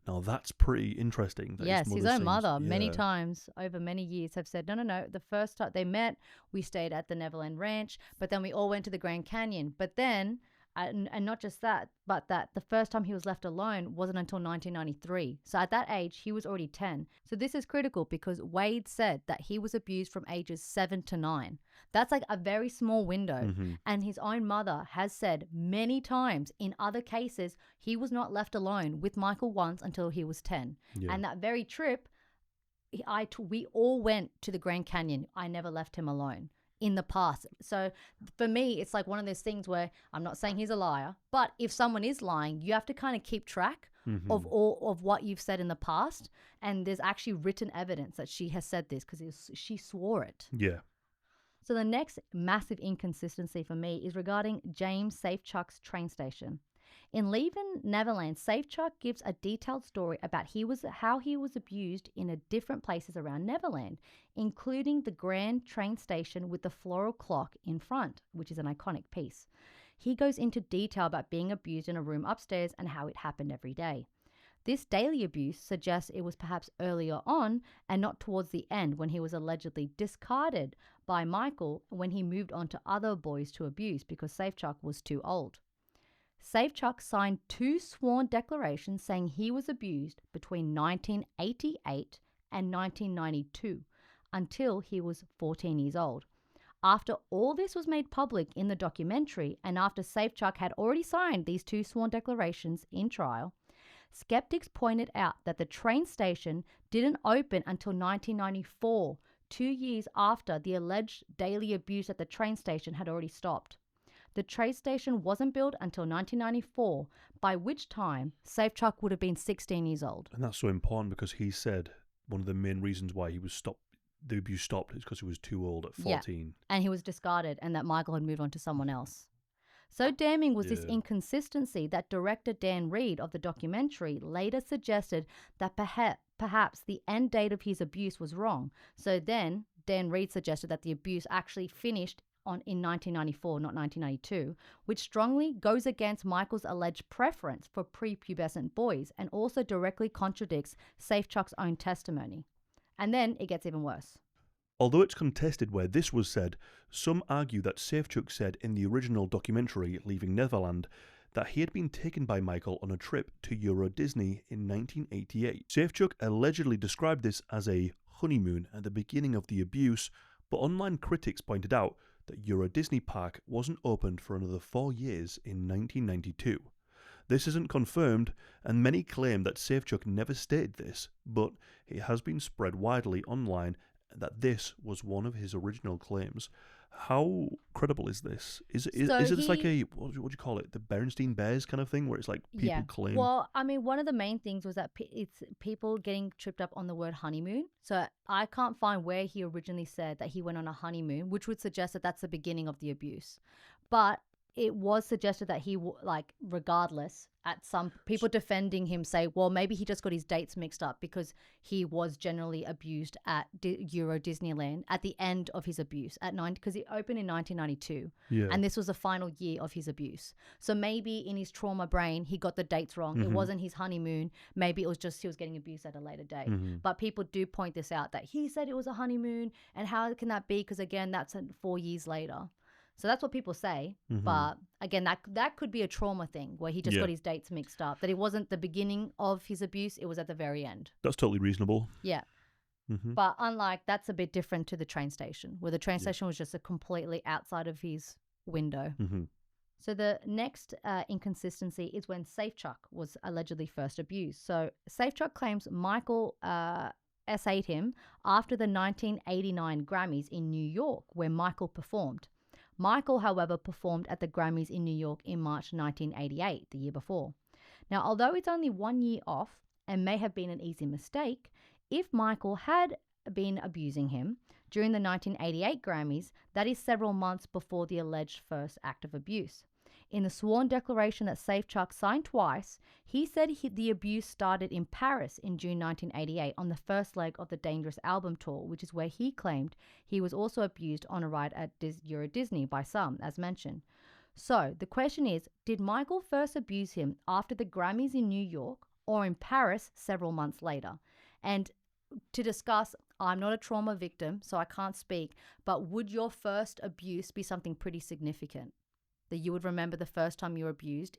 Now that's pretty interesting. That Yes, his own mother many yeah. times over many years have said, no, the first time they met, we stayed at the Neverland Ranch, but then we all went to the Grand Canyon. But then, and not just that, but that the first time he was left alone wasn't until 1993. So at that age, he was already 10. So this is critical because Wade said that he was abused from ages 7 to 9. That's like a very small window. Mm-hmm. And his own mother has said many times in other cases, he was not left alone with Michael once until he was 10. Yeah. And that very trip, we all went to the Grand Canyon. I never left him alone in the past. So for me, it's like one of those things where I'm not saying he's a liar, but if someone is lying, you have to kind of keep track of all of what you've said in the past. And there's actually written evidence that she has said this because she swore it. Yeah. So the next massive inconsistency for me is regarding James Safechuck's train station. In Leaving Neverland, Safechuck gives a detailed story about how he was abused in different places around Neverland, including the Grand train station with the floral clock in front, which is an iconic piece. He goes into detail about being abused in a room upstairs and how it happened every day. This daily abuse suggests it was perhaps earlier on and not towards the end when he was allegedly discarded by Michael when he moved on to other boys to abuse because Safechuck was too old. Safechuck signed 2 sworn declarations saying he was abused between 1988 and 1992 until he was 14 years old. After all this was made public in the documentary, and after Safechuck had already signed these 2 sworn declarations in trial, skeptics pointed out that the train station didn't open until 1994, 2 years after the alleged daily abuse at the train station had already stopped. The train station wasn't built until 1994, by which time Safechuck would have been 16 years old. And that's so important because he said one of the main reasons why he was stopped, the abuse stopped, is because he was too old at 14. Yeah, and he was discarded, and that Michael had moved on to someone else. So damning was this inconsistency that director Dan Reed of the documentary later suggested that perhaps the end date of his abuse was wrong. So then Dan Reed suggested that the abuse actually finished in 1994, not 1992, which strongly goes against Michael's alleged preference for prepubescent boys and also directly contradicts Safechuck's own testimony. And then it gets even worse. Although it's contested where this was said, some argue that Safechuck said in the original documentary, Leaving Neverland, that he had been taken by Michael on a trip to Euro Disney in 1988. Safechuck allegedly described this as a honeymoon at the beginning of the abuse, but online critics pointed out that Euro Disney Park wasn't opened for another 4 years in 1992. This isn't confirmed, and many claim that Safechuck never stated this, but it has been spread widely online that this was one of his original claims. How credible is this? Is it like a, what do you call it, the Berenstain Bears kind of thing, where it's like people claim? Well, I mean, one of the main things was that it's people getting tripped up on the word honeymoon. So I can't find where he originally said that he went on a honeymoon, which would suggest that that's the beginning of the abuse. But it was suggested that he, regardless, at some people defending him say, well, maybe he just got his dates mixed up because he was generally abused at Euro Disneyland at the end of his abuse because it opened in 1992. Yeah. And this was the final year of his abuse. So maybe in his trauma brain, he got the dates wrong. It wasn't his honeymoon. Maybe it was just he was getting abused at a later date. But people do point this out that he said it was a honeymoon. And how can that be? Because again, that's 4 years later. So that's what people say. But again, that could be a trauma thing where he just got his dates mixed up, that it wasn't the beginning of his abuse, it was at the very end. That's totally reasonable. Yeah. But unlike, that's a bit different to the train station, where the train station was just a completely outside of his window. So the next inconsistency is when Safechuck was allegedly first abused. So Safechuck claims Michael S8'd him after the 1989 Grammys in New York, where Michael performed. Michael, however, performed at the Grammys in New York in March 1988, the year before. Now, although it's only 1 year off and may have been an easy mistake, if Michael had been abusing him during the 1988 Grammys, that is several months before the alleged first act of abuse. In the sworn declaration that Safechuck signed twice, he said the abuse started in Paris in June 1988 on the first leg of the Dangerous album tour, which is where he claimed he was also abused on a ride at Euro Disney by some, as mentioned. So the question is, did Michael first abuse him after the Grammys in New York or in Paris several months later? And to discuss, I'm not a trauma victim, so I can't speak, but would your first abuse be something pretty significant that you would remember the first time you were abused?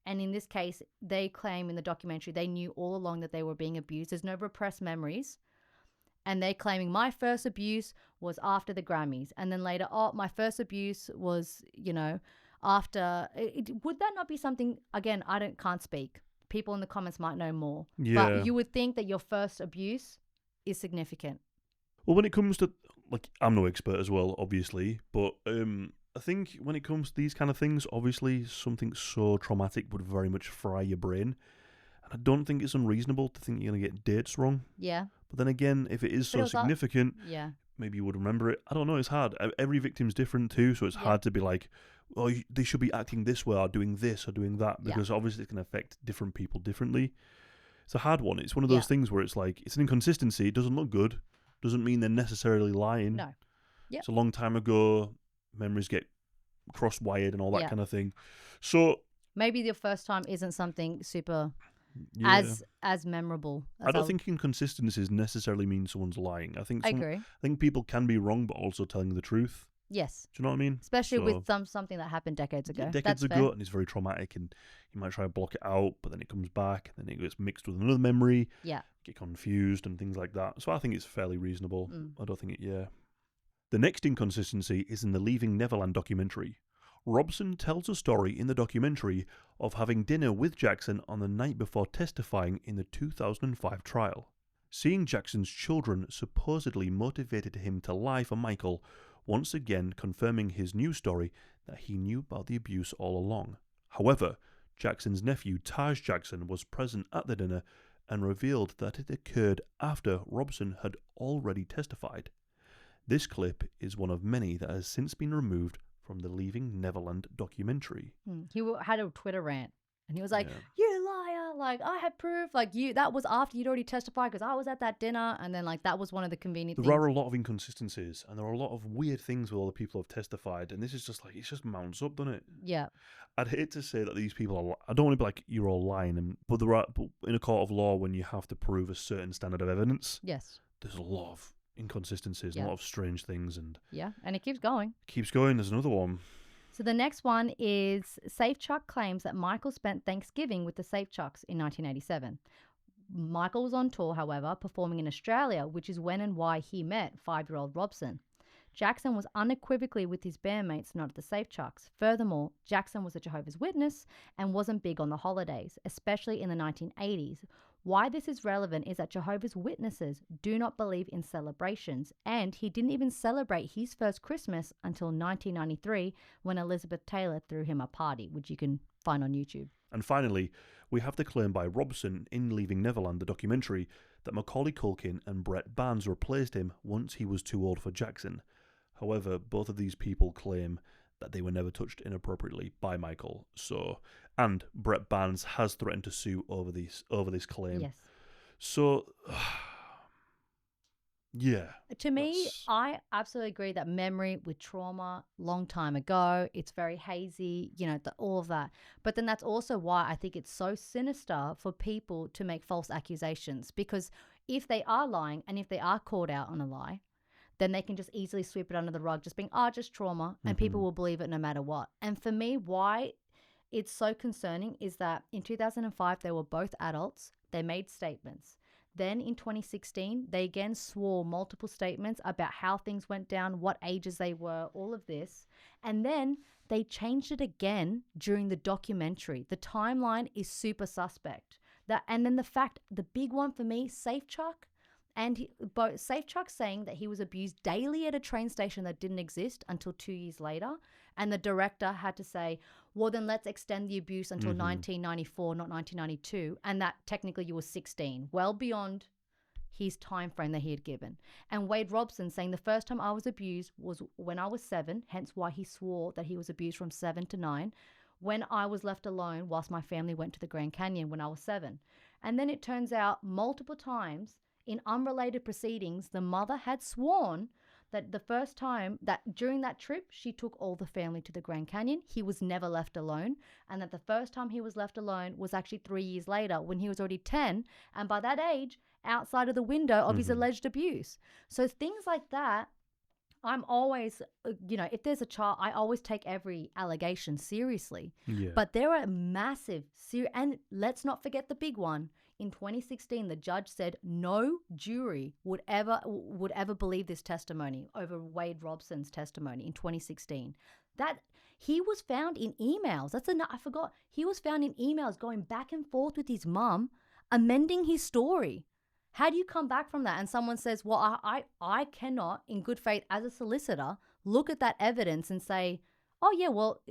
And in this case, they claim in the documentary they knew all along that they were being abused. There's no repressed memories. And they're claiming my first abuse was after the Grammys. And then later, my first abuse was, after. Would that not be something, again, can't speak. People in the comments might know more. Yeah. But you would think that your first abuse is significant. Well, when it comes to, I'm no expert as well, obviously, but I think when it comes to these kind of things, obviously something so traumatic would very much fry your brain. And I don't think it's unreasonable to think you're going to get dates wrong. Yeah. But then again, if it is so significant, maybe you would remember it. I don't know, it's hard. Every victim's different too, so it's hard to be like, oh, they should be acting this way or doing this or doing that, because obviously it's going to affect different people differently. It's a hard one. It's one of those things where it's like, it's an inconsistency. It doesn't look good. Doesn't mean they're necessarily lying. No. Yep. It's a long time ago. Memories get cross-wired and all that kind of thing. So maybe your first time isn't something super as memorable. I don't think inconsistencies necessarily mean someone's lying. I agree. I think people can be wrong, but also telling the truth. Yes. Do you know what I mean? Especially So, with something that happened decades ago. decades That's ago, fair. and it's very traumatic, and you might try to block it out, but then it comes back, and then it gets mixed with another memory, Yeah. get confused, and things like that. So I think it's fairly reasonable. Mm. I don't think it, yeah. The next inconsistency is in the Leaving Neverland documentary. Robson tells a story in the documentary of having dinner with Jackson on the night before testifying in the 2005 trial. Seeing Jackson's children supposedly motivated him to lie for Michael, once again confirming his new story that he knew about the abuse all along. However, Jackson's nephew Taj Jackson was present at the dinner and revealed that it occurred after Robson had already testified. This clip is one of many that has since been removed from the Leaving Neverland documentary. He had a Twitter rant, and he was like, Yeah. "You liar! Like, I had proof. Like, that was after you'd already testified because I was at that dinner." And then, like, that was one of the convenient There things. are a lot of inconsistencies, and there are a lot of weird things with all the people who have testified, and this is just like, it just mounts up, doesn't it? Yeah. I'd hate to say that these people are, I don't want to be like, you're all lying, but in a court of law, when you have to prove a certain standard of evidence, Yes. there's a lot of inconsistencies and Yeah. a lot of strange things, and Yeah. And it keeps going. keeps going. There's another one. So the next one is Safechuck claims that Michael spent Thanksgiving with the Safechucks in 1987. Michael was on tour, however, performing in Australia, which is when and why he met 5-year-old Robson. Jackson was unequivocally with his bandmates, not at the Safechucks. Furthermore, Jackson was a Jehovah's Witness and wasn't big on the holidays, especially in the 1980s. Why this is relevant is that Jehovah's Witnesses do not believe in celebrations, and he didn't even celebrate his first Christmas until 1993 when Elizabeth Taylor threw him a party, which you can find on YouTube. And finally, we have the claim by Robson in Leaving Neverland, the documentary, that Macaulay Culkin and Brett Barnes replaced him once he was too old for Jackson. However, both of these people claim that they were never touched inappropriately by Michael. And Brett Barnes has threatened to sue over this claim. Yes. So, yeah. To me, I absolutely agree that memory with trauma, long time ago, it's very hazy, all of that. But then that's also why I think it's so sinister for people to make false accusations, because if they are lying and if they are caught out on a lie, then they can just easily sweep it under the rug, just being, just trauma, and people will believe it no matter what. And for me, why it's so concerning is that in 2005, they were both adults. They made statements. Then in 2016, they again swore multiple statements about how things went down, what ages they were, all of this. And then they changed it again during the documentary. The timeline is super suspect. And then the big one for me, Safechuck, and both Safechuck saying that he was abused daily at a train station that didn't exist until 2 years later. And the director had to say, well, then let's extend the abuse until 1994, not 1992. And that technically you were 16, well beyond his time frame that he had given. And Wade Robson saying the first time I was abused was when I was 7, hence why he swore that he was abused from 7 to 9, when I was left alone whilst my family went to the Grand Canyon when I was 7. And then it turns out multiple times in unrelated proceedings, the mother had sworn that the first time that during that trip, she took all the family to the Grand Canyon. He was never left alone. And that the first time he was left alone was actually 3 years later when he was already 10. And by that age, outside of the window of his alleged abuse. So things like that, I'm always, if there's a child, I always take every allegation seriously. Yeah. But there are massive, and let's not forget the big one. In 2016, the judge said no jury would ever believe this testimony over Wade Robson's testimony in 2016. That he was found in emails. I forgot. He was found in emails going back and forth with his mum, amending his story. How do you come back from that? And someone says, well, I cannot, in good faith as a solicitor, look at that evidence and say, oh, yeah, well,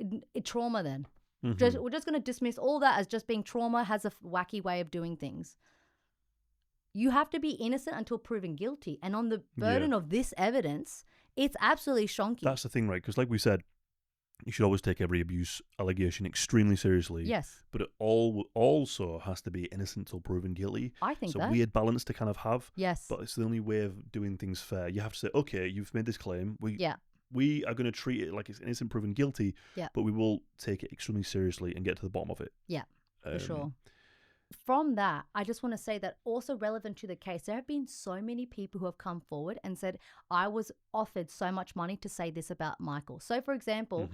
trauma then. We're just going to dismiss all that as just being trauma has a wacky way of doing things. You have to be innocent until proven guilty. And on the burden of this evidence, it's absolutely shonky. That's the thing, right? Because like we said, you should always take every abuse allegation extremely seriously. Yes. But it also has to be innocent till proven guilty. I think it's that. a weird balance to kind of have. Yes. But it's the only way of doing things fair. You have to say, okay, you've made this claim. We are going to treat it like it's innocent proven guilty, but we will take it extremely seriously and get to the bottom of it. Yeah, for sure. from that, I just want to say that also relevant to the case, there have been so many people who have come forward and said, I was offered so much money to say this about Michael. So, for example,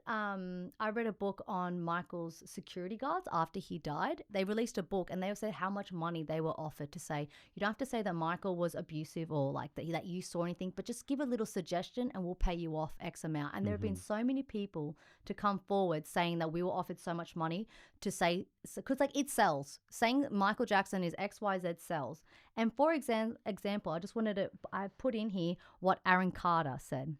I read a book on Michael's security guards after he died. They released a book and they said how much money they were offered to say, you don't have to say that Michael was abusive or like that you saw anything, but just give a little suggestion and we'll pay you off X amount. And there have been so many people to come forward saying that we were offered so much money to say, because like it sells. Saying Michael Jackson is XYZ sells. And for example, I put in here what Aaron Carter said.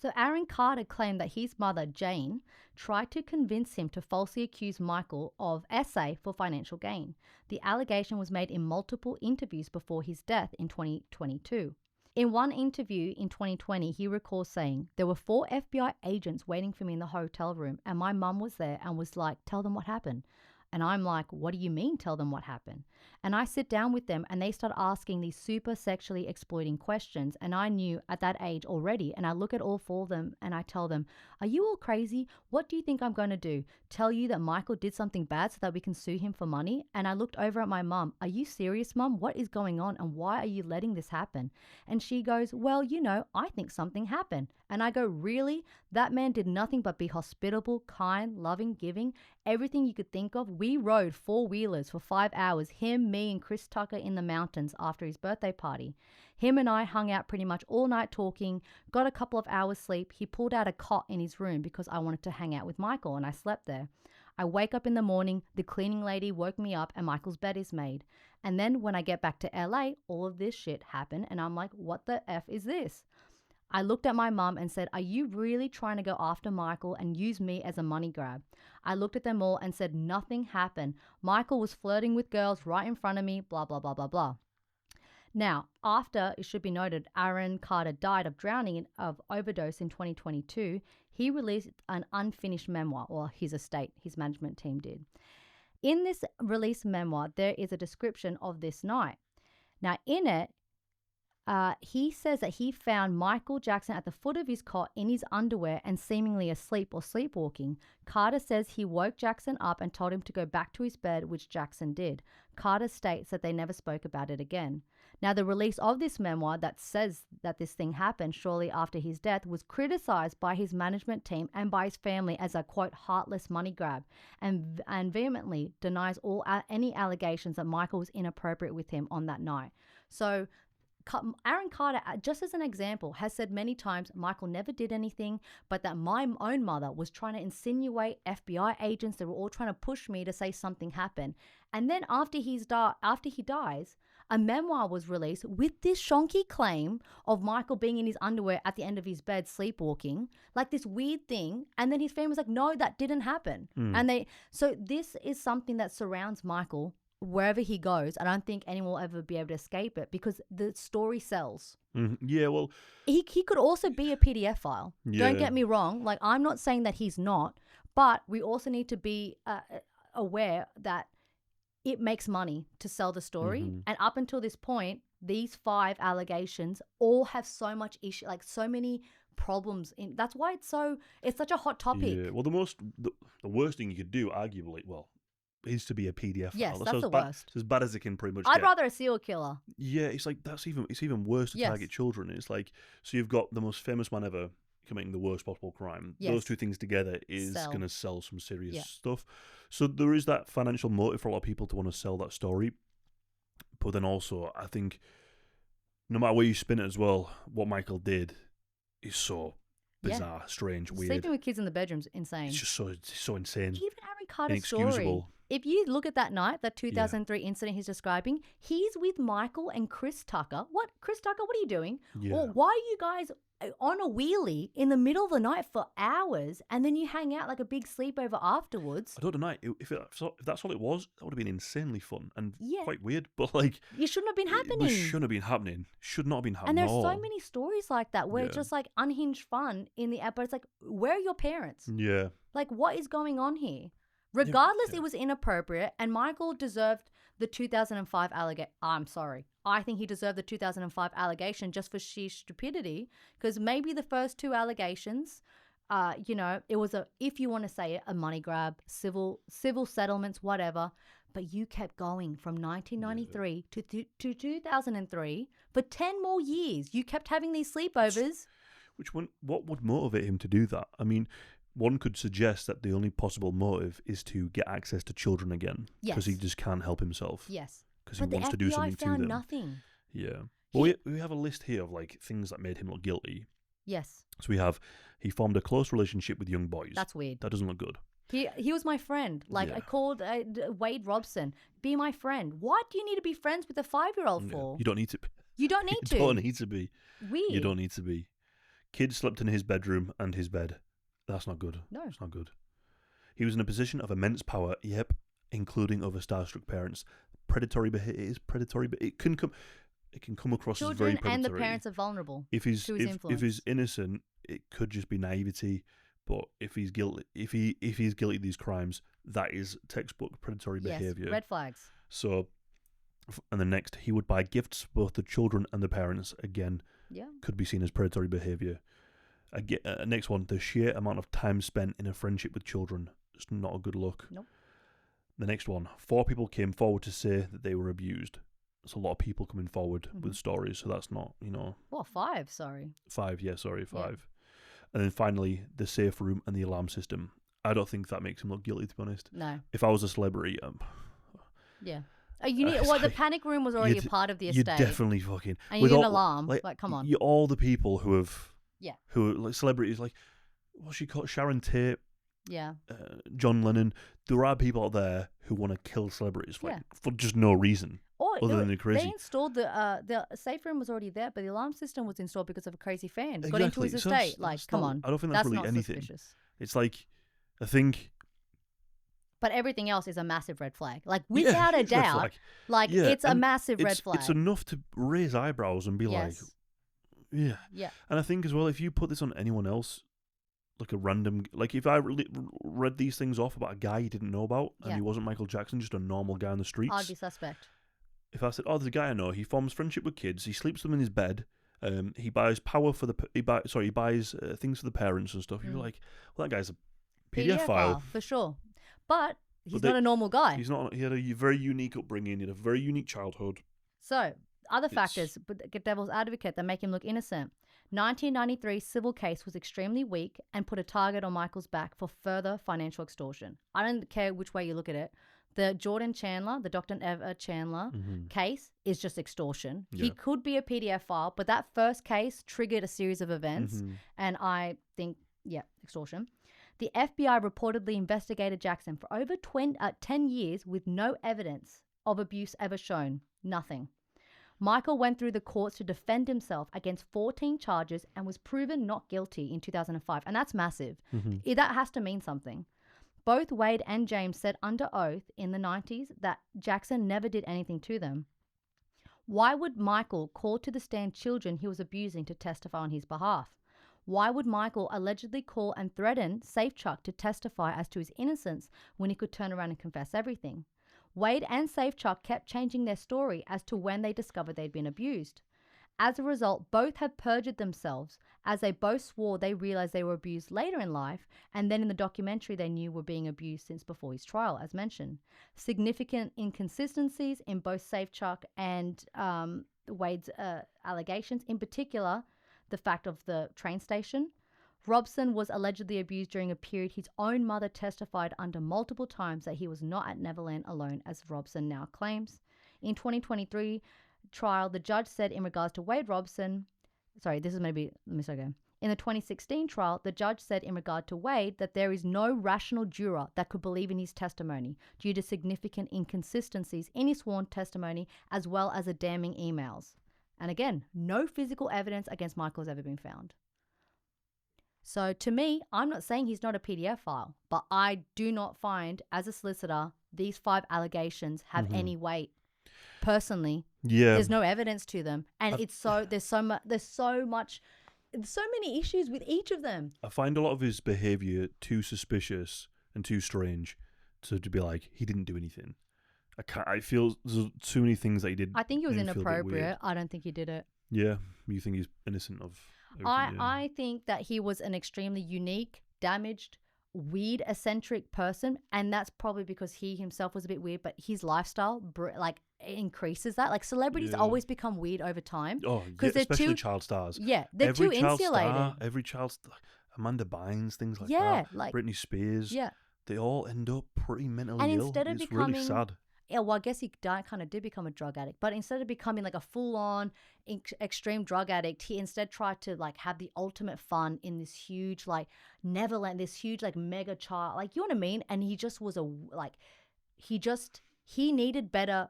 So Aaron Carter claimed that his mother, Jane, tried to convince him to falsely accuse Michael of SA for financial gain. The allegation was made in multiple interviews before his death in 2022. In one interview in 2020, he recalls saying, there were 4 FBI agents waiting for me in the hotel room and my mum was there and was like, tell them what happened. And I'm like, what do you mean tell them what happened? And I sit down with them and they start asking these super sexually exploiting questions. And I knew at that age already. And I look at all 4 of them and I tell them, are you all crazy? What do you think I'm going to do? Tell you that Michael did something bad so that we can sue him for money? And I looked over at my mum. Are you serious, Mum? What is going on? And why are you letting this happen? And she goes, well, I think something happened. And I go, really? That man did nothing but be hospitable, kind, loving, giving, everything you could think of. We rode 4-wheelers for 5 hours, him, me, and Chris Tucker in the mountains after his birthday party. Him and I hung out pretty much all night talking, got a couple of hours sleep. He pulled out a cot in his room because I wanted to hang out with Michael and I slept there. I wake up in the morning, the cleaning lady woke me up and Michael's bed is made. And then when I get back to LA, all of this shit happened and I'm like, what the F is this? I looked at my mum and said, are you really trying to go after Michael and use me as a money grab? I looked at them all and said, nothing happened. Michael was flirting with girls right in front of me, blah, blah, blah, blah, blah. Now, after, it should be noted, Aaron Carter died of drowning of overdose in 2022, he released an unfinished memoir, or his estate, his management team did. In this released memoir, there is a description of this night. Now, in it, he says that he found Michael Jackson at the foot of his cot in his underwear and seemingly asleep or sleepwalking. Carter says he woke Jackson up and told him to go back to his bed, which Jackson did. Carter states that they never spoke about it again. Now, the release of this memoir that says that this thing happened shortly after his death was criticized by his management team and by his family as a, quote, heartless money grab and vehemently denies any allegations that Michael was inappropriate with him on that night. So Aaron Carter, just as an example, has said many times Michael never did anything, but that my own mother was trying to insinuate FBI agents. They were all trying to push me to say something happened. And then after he dies, a memoir was released with this shonky claim of Michael being in his underwear at the end of his bed sleepwalking, like this weird thing. And then his family was like, no, that didn't happen. So this is something that surrounds Michael wherever he goes. I don't think anyone will ever be able to escape it because the story sells. Yeah, well, he could also be a PDF file. Yeah. Don't get me wrong. Like, I'm not saying that he's not, but we also need to be aware that it makes money to sell the story. And up until this point, these 5 allegations all have so much issue, like so many problems in. That's why it's such a hot topic. Yeah, well, the worst thing you could do, arguably, is to be a PDF file. Yes, that's the worst. It's as bad as it can pretty much I'd get. rather a serial killer. Yeah, it's like it's even worse to target children. It's like, so you've got the most famous man ever committing the worst possible crime. Yes. Those 2 things together is going to sell some serious Yeah. stuff. So there is that financial motive for a lot of people to want to sell that story. But then also, I think no matter where you spin it as well, what Michael did is so bizarre, strange, weird. Sleeping with kids in the bedroom's insane. It's just so insane. Even Aaron Carter's story. Inexcusable. If you look at that night, that 2003 incident he's describing, he's with Michael and Chris Tucker. What? Chris Tucker, what are you doing? Yeah. Or why are you guys on a wheelie in the middle of the night for hours and then you hang out like a big sleepover afterwards? I don't deny, if that's all it was, that would have been insanely fun and Yeah. quite weird. But like, It shouldn't have been happening. it shouldn't have been happening. Should not have been happening. And there's at all. so many stories like that where it's just like unhinged fun in the app. But it's like, where are your parents? Yeah. Like, what is going on here? Regardless, it was inappropriate, and Michael deserved the 2005 allegation. I'm sorry. I think he deserved the 2005 allegation just for sheer stupidity, because maybe the first 2 allegations, it was if you want to say it, a money grab, civil settlements, whatever. But you kept going from 1993 to 2003 for 10 more years. You kept having these sleepovers. What would motivate him to do that? I mean, one could suggest that the only possible motive is to get access to children again. Yes. Because he just can't help himself. Yes. Because he But the wants to do FBI something to found them. nothing. Yeah. Well, we have a list here of like things that made him look guilty. Yes. So we have, he formed a close relationship with young boys. That's weird. That doesn't look good. He was my friend. Like, Yeah. I called Wade Robson, be my friend. What do you need to be friends with a 5-year-old for? You don't need to. You don't need to. You don't need to be. Weird. You don't need to be. Kids slept in his bedroom and his bed. That's not good. No. It's not good. He was in a position of immense power, including over starstruck parents. Predatory behavior is predatory, but it can come across as very Children predatory. and the parents are vulnerable If he's to his influence. if he's innocent, it could just be naivety. But if he's guilty, if he's guilty of these crimes, that is textbook predatory behavior. Yes, red flags. So, and the next, he would buy gifts for both the children and the parents. Again, Yeah. could be seen as predatory behavior. Next one, the sheer amount of time spent in a friendship with children. It's not a good look. Nope. The next one, 4 people came forward to say that they were abused. There's a lot of people coming forward with stories, so that's not, Well, 5, sorry. 5, 5. Yeah. And then finally, the safe room and the alarm system. I don't think that makes him look guilty, to be honest. No. If I was a celebrity, Yeah. The panic room was already a part of the you estate. definitely fucking... And you need an alarm. Like, come on. All the people who have... Yeah. Who are like celebrities, like, what's she called? Sharon Tate, Yeah. John Lennon. There are people out there who want to kill celebrities for just no reason. Or other than they're crazy. They installed the safe room was already there, but the alarm system was installed because of a crazy fan. Got into Exactly. his So estate. Like, come on. I don't think that's really not anything. suspicious. It's like, I think... But everything else is a massive red flag. Like, without a doubt, it's a massive red flag. It's enough to raise eyebrows and be like, yeah. Yeah. And I think as well, if you put this on anyone else, like a random, like if I read these things off about a guy you didn't know about and he wasn't Michael Jackson, just a normal guy on the streets, I'd be suspect. If I said, oh, there's a guy I know, he forms friendship with kids, he sleeps them in his bed, he buys power for he buys things for the parents and stuff. You're like, well, that guy's a PDF file for sure. But he's not a normal guy. He's not. He had a very unique upbringing. He had a very unique childhood. So, other factors, but get devil's advocate, that make him look innocent. 1993 civil case was extremely weak and put a target on Michael's back for further financial extortion. I don't care which way you look at it. The Jordan Chandler, the Dr. Eva Chandler case is just extortion. Yeah. He could be a PDF file, but that first case triggered a series of events. And I think, extortion. The FBI reportedly investigated Jackson for over 10 years with no evidence of abuse ever shown. Nothing. Michael went through the courts to defend himself against 14 charges and was proven not guilty in 2005. And that's massive. That has to mean something. Both Wade and James said under oath in the 90s that Jackson never did anything to them. Why would Michael call to the stand children he was abusing to testify on his behalf? Why would Michael allegedly call and threaten Safechuck to testify as to his innocence when he could turn around and confess everything? Wade and Safechuck kept changing their story as to when they discovered they'd been abused. As a result, both have perjured themselves, as they both swore they realized they were abused later in life, and then in the documentary they knew were being abused since before his trial, as mentioned. Significant inconsistencies in both Safechuck and Wade's allegations, in particular, the fact of the train station. Robson was allegedly abused during a period his own mother testified under multiple times that he was not at Neverland alone, as Robson now claims. In 2023 trial, the judge said in regards to Wade Robson, let me start again. In the 2016 trial, the judge said in regard to Wade that there is no rational juror that could believe in his testimony due to significant inconsistencies in his sworn testimony as well as the damning emails. And again, no physical evidence against Michael has ever been found. So to me, I'm not saying he's not a PDF file, but I do not find, as a solicitor, these 5 allegations have any weight. Personally, there's no evidence to them, and there's so many issues with each of them. I find a lot of his behavior too suspicious and too strange to be like, he didn't do anything. I feel there's too many things that he did. I think it was inappropriate. I don't think he did it. Yeah, you think he's innocent of everything? I think that he was an extremely unique, damaged, weird eccentric person, and that's probably because he himself was a bit weird, but his lifestyle like increases that. Like celebrities Yeah. always become weird over time. Oh, yeah, 'Cause they're especially too- child stars. Yeah, they're Every too child insulated. star, every child star, Amanda Bynes, things like Yeah, that. like Britney Spears. yeah. They all end up pretty mentally And ill. instead of It's really becoming- sad. Yeah, well, I guess he kind of did become a drug addict, but instead of becoming like a full-on extreme drug addict, he instead tried to like have the ultimate fun in this huge like Neverland, this huge like mega child, like you know what I mean? And he just was he needed better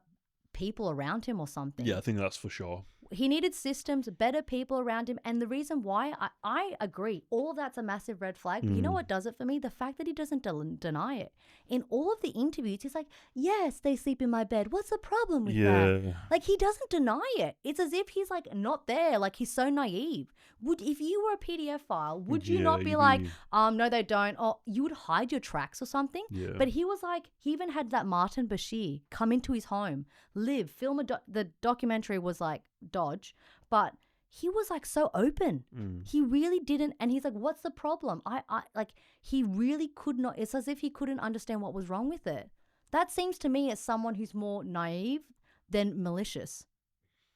people around him or something. Yeah, I think that's for sure. He needed systems, better people around him. And the reason why, I agree, all of that's a massive red flag. But you know what does it for me? The fact that he doesn't deny it. In all of the interviews, he's like, yes, they sleep in my bed. What's the problem with that? Like, he doesn't deny it. It's as if he's like not there. Like, he's so naive. If you were a PDF file, would you not be like, no, they don't? Or you would hide your tracks or something? Yeah. But he was like, he even had that Martin Bashir come into his home, live, film the documentary was like dodge, but he was like so open. He really didn't, and he's like, what's the problem? I like, he really could not, it's as if he couldn't understand what was wrong with it. That seems to me as someone who's more naive than malicious.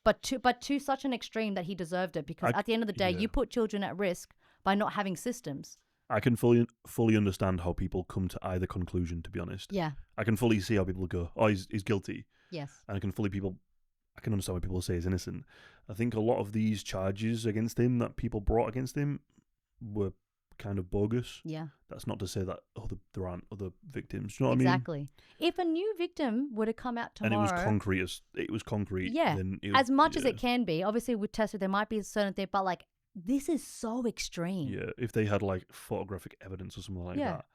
But to such an extreme that he deserved it, because at the end of the day, you put children at risk by not having systems. I can fully understand how people come to either conclusion, to be honest. Yeah. I can fully see how people go, oh, he's guilty. Yes. And I can understand why people say he's innocent. I think a lot of these charges against him that people brought against him were kind of bogus. Yeah. That's not to say that there aren't other victims. Do you know what I mean? Exactly. If a new victim were to come out tomorrow, and it was concrete. Yeah. Then as much as it can be. Obviously, with Tessa, there might be a certain thing, but like, this is so extreme. Yeah. If they had like photographic evidence or something like that,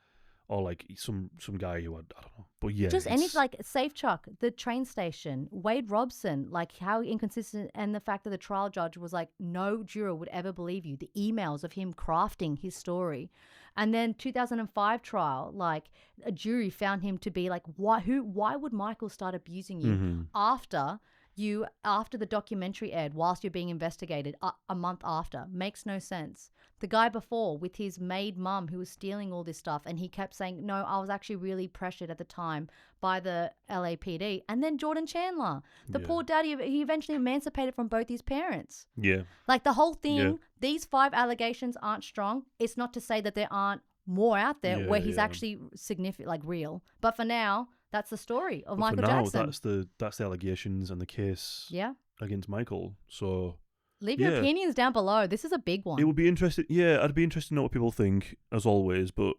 or like some guy who had, I don't know, but yeah, just any like Safe Chuck, the train station, Wade Robson, like how inconsistent, and the fact that the trial judge was like, no juror would ever believe you. The emails of him crafting his story, and then 2005 trial, like a jury found him to be like, why would Michael start abusing you after the documentary aired, whilst you're being investigated a month after? Makes no sense. The guy before with his maid mum who was stealing all this stuff, and he kept saying, no, I was actually really pressured at the time by the LAPD. And then Jordan Chandler, the poor daddy, he eventually emancipated from both his parents. Yeah. Like the whole thing, these 5 allegations aren't strong. It's not to say that there aren't more out there where he's actually significant, like real. But for now, that's the story of Michael Jackson. That's the allegations and the case against Michael. So leave your opinions down below. This is a big one. It would be interesting. Yeah, I'd be interested to know what people think, as always. But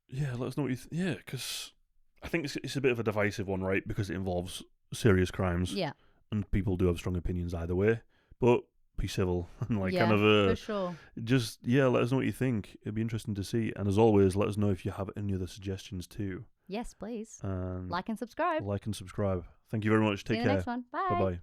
yeah, let us know what you because I think it's a bit of a divisive one, right? Because it involves serious crimes. Yeah. And people do have strong opinions either way. But be civil and for sure. Just let us know what you think. It'd be interesting to see. And as always, let us know if you have any other suggestions too. Yes, please. And like and subscribe. Thank you very much. Take care. See you in the next one. Bye. Bye-bye.